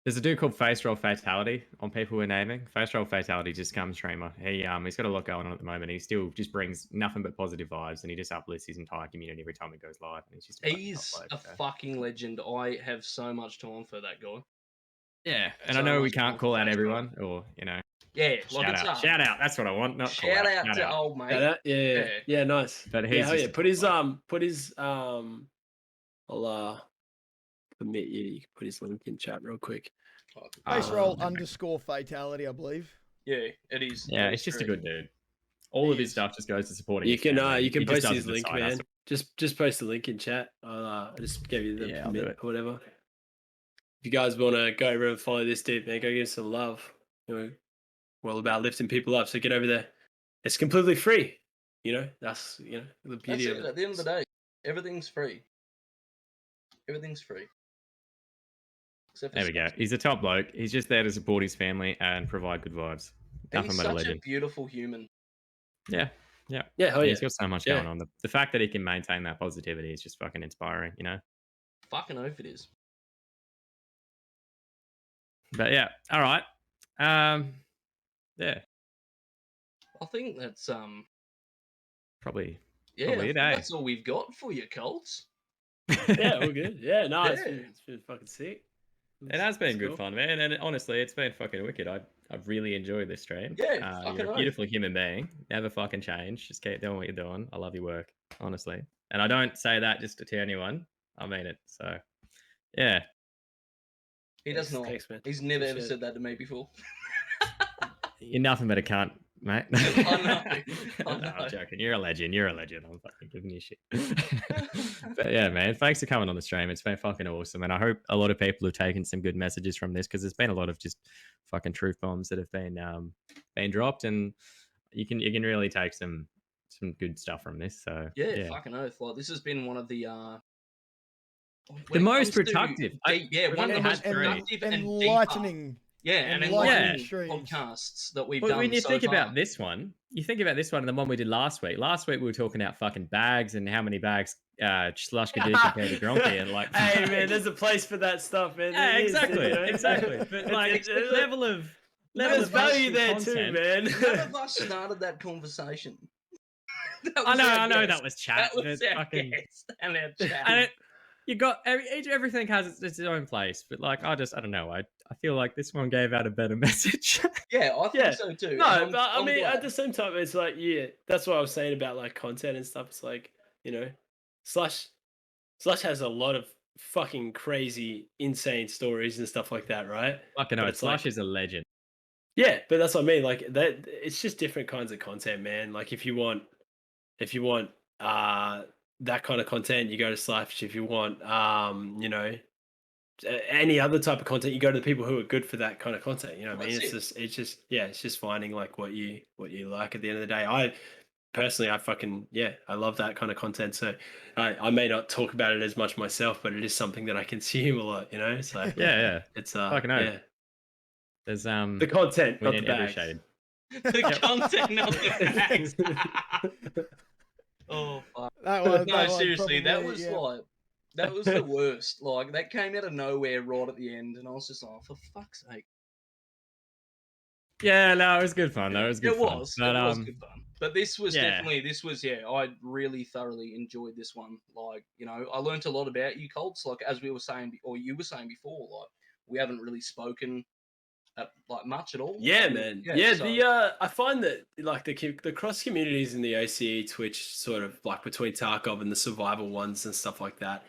There's a dude called Face Roll Fatality on people we're naming. Face Roll Fatality just comes streamer. He's got a lot going on at the moment. He still just brings nothing but positive vibes, and he just uplifts his entire community every time he goes live. And He's a fucking legend. I have so much time for that guy. Yeah, and So I know we much can't time call for out Face Roll. everyone, or Yeah, shout out. That's what I want. Not shout call out Shout to out. old mate. Yeah, nice. But Yeah, he's hell just yeah. a Put his top I'll permit you. You can put his link in chat real quick. Face roll _fatality, I believe. Yeah, it is. Yeah, it it's is just a correct. good dude. All of his stuff just goes to supporting. You his can family. you can He just post does his it as a link, side man. hustle. Just post the link in chat. I just gave you the Yeah, I'll do permit it. or whatever. If you guys want to go over and follow this dude, man, go give him some love. We're all about lifting people up, so get over there. It's completely free. That's the That's beauty it. of it. At the end of the day, everything's free. Everything's free. Except for There we go. stuff. He's a top bloke. He's just there to support his family and provide good vibes. And Nothing he's but a such a legend. beautiful human. Yeah. Yeah, hell yeah. He's got so much Yeah. going on. The fact that he can maintain that positivity is just fucking inspiring, Fucking oath it is. But yeah, all right. Yeah, I think that's probably yeah. Probably I it, think eh? that's all we've got for you, Colts. Yeah, all good. Yeah, no, Yeah. it's been fucking sick. It has been It's good cool. fun, man. And honestly, it's been fucking wicked. I've really enjoyed this stream. Yeah, fucking you're a oath. beautiful human being. Never fucking change. Just keep doing what you're doing. I love your work, honestly. And I don't say that just to anyone. I mean it. So, yeah. He does not. Thanks, man. He's never ever Appreciate said that to me before. You're nothing but a cunt, mate. I No, know. I'm joking. You're a legend. You're a legend. I'm fucking giving you shit. But yeah, man, thanks for coming on the stream. It's been fucking awesome. And I hope a lot of people have taken some good messages from this, because there's been a lot of just fucking truth bombs that have been dropped, and you can really take some good stuff from this. So Yeah, fucking oath. Like, this has been one of the The when it most comes to productive. deep- yeah, we've one of the only most had three. productive and deeper, Enlightening. and enlightening enlightening streams. podcasts that we've But done when you so think far. about this one, and the one we did last week. Last week we were talking about fucking bags and how many bags Slush could do compared to Gronkie, and like, hey man, there's a place for that stuff, man. yeah, There is, exactly. But It's- like, it's- the level of there's of value there content, too, man. None of us started that conversation. I know that was chat. That was but our fucking, guest and our chat. and you got everything has its own place, but like I don't know. I feel like this one gave out a better message. Yeah, I think Yeah. so too. No, and but I I'm mean, at glad. the same time, it's like, yeah, that's what I was saying about like content and stuff. It's like, Slash has a lot of fucking crazy, insane stories and stuff like that, right? Fucking But no, it's Slash like, is a legend. yeah, but that's what I mean. Like that, it's just different kinds of content, man. Like if you want uh that kind of content, you go to Slash. If you want any other type of content, you go to the people who are good for that kind of content. You know what I mean? That's it. It's just finding like what you like at the end of the day. I personally, I love that kind of content. So I may not talk about it as much myself, but it is something that I consume a lot, So Yeah. it's Fucking no. yeah. There's The content, we not need the every bags. The shade. content, not the bags. Oh fuck. That was, No, that was seriously, that probably, was yeah. like that was the worst. Like that came out of nowhere right at the end, and I was just like, for fuck's sake. Yeah, no, it was good fun. Though. It was good It fun. was. But, It was good fun. But this was yeah. I really thoroughly enjoyed this one. Like, I learnt a lot about you, Colts. Like, as we were saying, or you were saying before, like, we haven't really spoken like much at all. Yeah, man. Yeah, so- I find that like the cross communities in the OCE Twitch sort of like between Tarkov and the survival ones and stuff like that,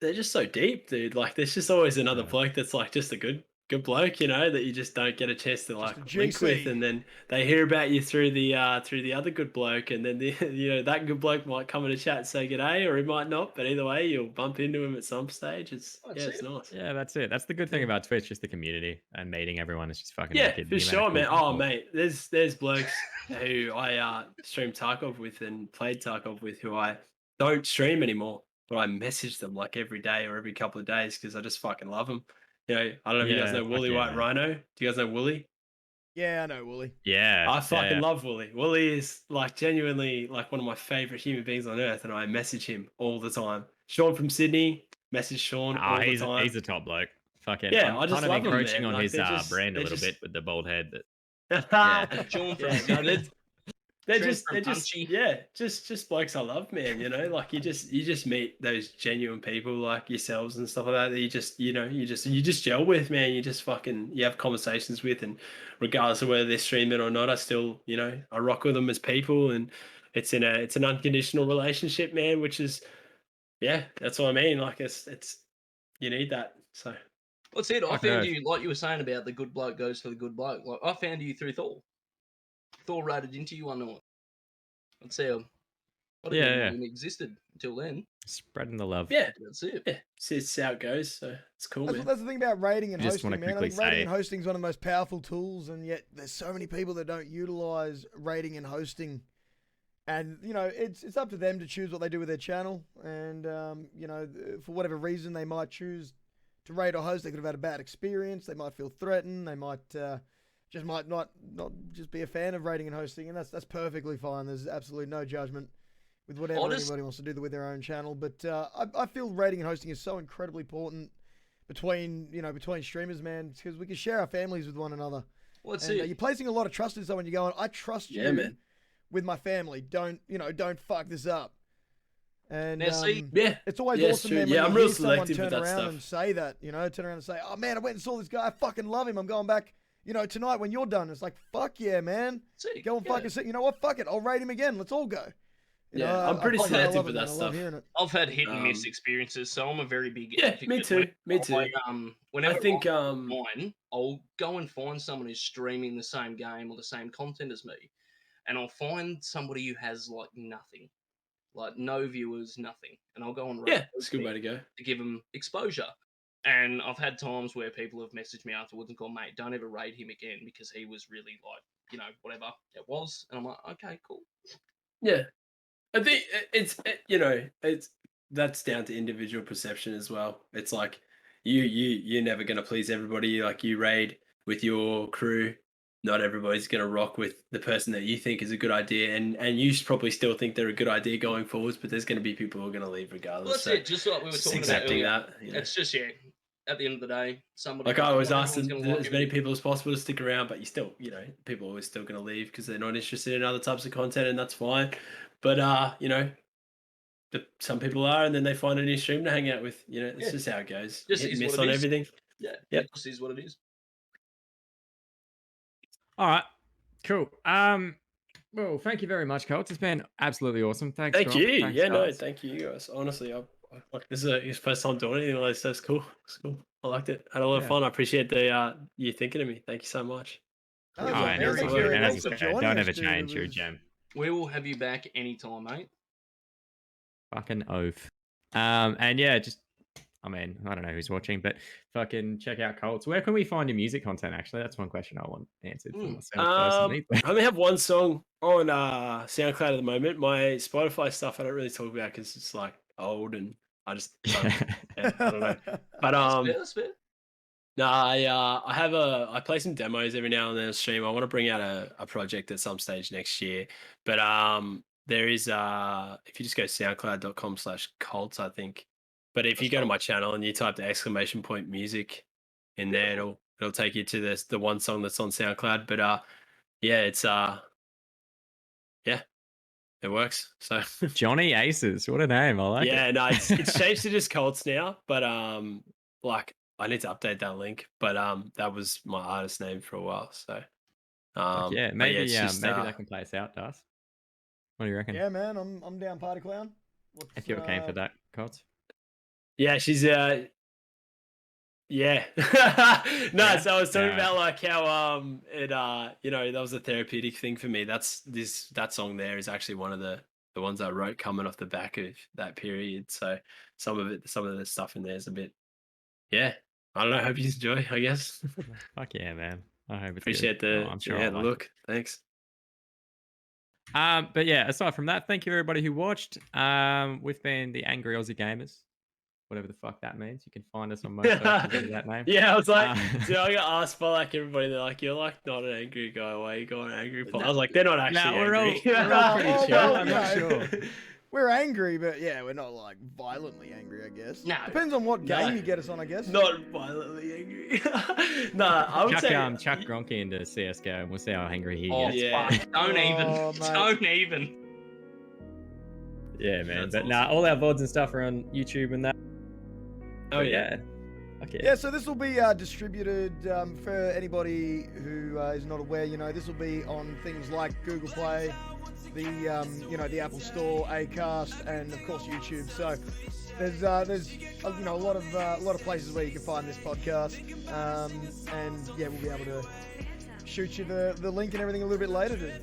they're just so deep, dude. Like there's just always another Yeah. bloke that's like just a good bloke, that you just don't get a chance to like Just a link with, GC. and then they hear about you through the other good bloke, and then that good bloke might come in a chat and say g'day, or he might not, but either way you'll bump into him at some stage. It's That's it. nice. Yeah, that's it. That's the good thing about Twitch, just the community and meeting everyone. It's just fucking Yeah, wicked. for The amount of sure, cool man. Oh, people. mate, there's blokes who I streamed Tarkov with and played Tarkov with who I don't stream anymore, but I message them like every day or every couple of days because I just fucking love them. I don't know if you guys know fuck Wooly yeah, White man. Rhino. Do you guys know Wooly? Yeah, I know, Wooly. Yeah. I fucking yeah. love Wooly. Wooly is like genuinely like one of my favorite human beings on earth, and I message him all the time. Sean from Sydney, message Sean all the time. He's a top bloke. Fucking, Yeah, I'm I just kind of love him, encroaching man. on Like, his they're just- brand a they're little just- bit with the bald head. But Sean from Yeah, no, Sydney. they're Trent just from Punchy. just blokes I love, man. Like you just meet those genuine people like yourselves and stuff like that that you just gel with, man. You just fucking have conversations with, and regardless of whether they're streaming or not, I still I rock with them as people, and it's an unconditional relationship, man. Which is that's what I mean. Like it's you need that. So What's it? I Fucking found oath. you, like you were saying about the good bloke goes for the good bloke. Like I found you through Thor. Thor rated into you one night. That's how. I didn't Yeah, even existed until then. spreading the love. yeah, That's it. yeah. See, it's how it goes. So it's cool, man. That's the thing about rating and I just hosting, wanna man. I quickly think rating say- and hosting is one of the most powerful tools, and yet there's so many people that don't utilize rating and hosting. And it's up to them to choose what they do with their channel. And for whatever reason, they might choose to rate or host. They could have had a bad experience. They might feel threatened. They might might not just be a fan of rating and hosting, and that's perfectly fine. There's absolutely no judgment with whatever anybody wants to do with their own channel. But I feel rating and hosting is so incredibly important between streamers, man, because we can share our families with one another. What's And, it? you're placing a lot of trust in someone. You're going, I trust you man. with my family. Don't fuck this up. And Now, see, Yeah, it's always Yeah, it's awesome, true. man, Yeah, when I'm you real hear someone selective turn with that around stuff. and say that, turn around and say, oh man, I went and saw this guy. I fucking love him. I'm going back, tonight when you're done. It's like, fuck yeah, man. see, Go and fucking sit. You know what? Fuck it. I'll rate him again. Let's all go. I'm pretty I selective love with it, that man. I love stuff. hearing it. I've had hit and miss Um, experiences, so I'm a very big Yeah, advocate. me too. Me too. Whenever I think mine, I'll go and find someone who's streaming the same game or the same content as me, and I'll find somebody who has like nothing, like no viewers, nothing, and I'll go and rate it's a good way to go. to give them exposure. And I've had times where people have messaged me afterwards and gone, mate, don't ever raid him again because he was really like, whatever it was. And I'm like, okay, cool. Yeah, I think it's that's down to individual perception as well. It's like you're never gonna please everybody. Like you raid with your crew, not everybody's gonna rock with the person that you think is a good idea, and you probably still think they're a good idea going forwards. But there's gonna be people who are gonna leave regardless. Well, that's so it. Just like we were just talking about accepting earlier. that. It's just, at the end of the day, somebody. Like I always not ask everyone's as gonna like many everything. people as possible to stick around, but you still, people are always still going to leave because they're not interested in other types of content, and that's fine. But some people are, and then they find a new stream to hang out with. It's Yeah. just how it goes. Just Hit is and miss what it on is. everything. Yeah, Yep. it just is what it is. All right, cool. Well, thank you very much, Coltz. It's been absolutely awesome. Thanks. Thank Gronk. you. Thanks, Yeah, no, guys. thank you guys. Honestly, this is his first time doing anything like this. That's cool. It's cool. I liked it. Had a lot of Yeah. fun. I appreciate the you thinking of me. Thank you so much. Oh, Oh, yeah, and man, as thank you you said, very and much as you for said, joining don't us, ever dude. change. It You're a was- gem. We will have you back anytime, mate. Fucking oath. And yeah, I don't know who's watching, but fucking check out Coltz. Where can we find your music content? Actually, that's one question I want answered for myself personally. I only have one song on SoundCloud at the moment. My Spotify stuff I don't really talk about because it's like old and I just don't, I don't know. But That's fair. no, I play some demos every now and then on stream. I want to bring out a project at some stage next year. But there is if you just go soundcloud.com/Coltz, I think. But if you go to my channel and you type the ! music in there, it'll take you to the one song that's on SoundCloud. But yeah, it's it works. So Johnny Aces, what a name! I like it. yeah, no, it's changed to just Coltz now. But like I need to update that link. But that was my artist name for a while. So Fuck yeah, but maybe it's just, maybe that can play us out, Das. What do you reckon? Yeah, man, I'm down, party clown. What's, If you're keen for that, Coltz. yeah, she's yeah. No, so I was talking about like how it that was a therapeutic thing for me. That song there is actually one of the ones I wrote coming off the back of that period. So some of the stuff in there is a bit I don't know, I hope you enjoy, I guess. Fuck yeah, man. I hope it's Appreciate good. the I'm sure the I'll like look. Thanks. But yeah, aside from that, thank you everybody who watched. We've been the Angry Aussie Gamers, whatever the fuck that means. You can find us on most socials under that name. Yeah, I was like, I got asked by like everybody. They're like, "You're like not an angry guy. Why are you going angry?" I was like, "They're not actually we're all- angry." we're all pretty Oh, chill. well, I'm not no. sure. We're angry, but yeah, we're not like violently angry, I guess. No. Depends on what No. game you get us on, I guess. Not violently angry. Nah, I would say Chuck Gronkie into CS:GO, and we'll see how angry he Oh, gets. yeah. fuck. Don't even. Oh, mate. Don't even. Yeah, man. That's But nah, all our VODs and stuff are on YouTube and that. Oh But yeah. Okay. Yeah, so this will be distributed for anybody who is not aware. This will be on things like Google Play, the Apple Store, Acast, and of course YouTube. So there's a lot of places where you can find this podcast, and yeah, we'll be able to shoot you the link and everything a little bit later, dude.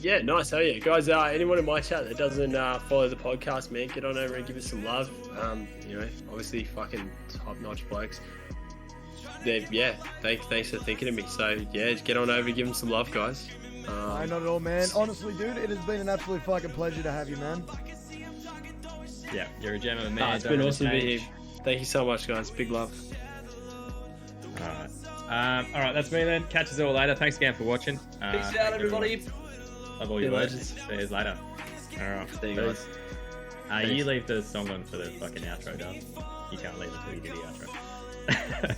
Yeah, nice. Oh yeah, guys. Anyone in my chat that doesn't follow the podcast, man, get on over and give us some love. Obviously, fucking top-notch blokes. Thanks for thinking of me. So yeah, just get on over and give them some love, guys. No, not at all, man. Honestly, dude, it has been an absolute fucking pleasure to have you, man. Yeah, you're a gem of a man. It's been awesome to be here. Thank you so much, guys. Big love. All right, that's me then. Catch us all later. Thanks again for watching. Peace out, everybody. Love all Be your words. legends. See you later. All right. See you guys. You leave the song on for the fucking outro, Dove. You can't leave it until you do the outro.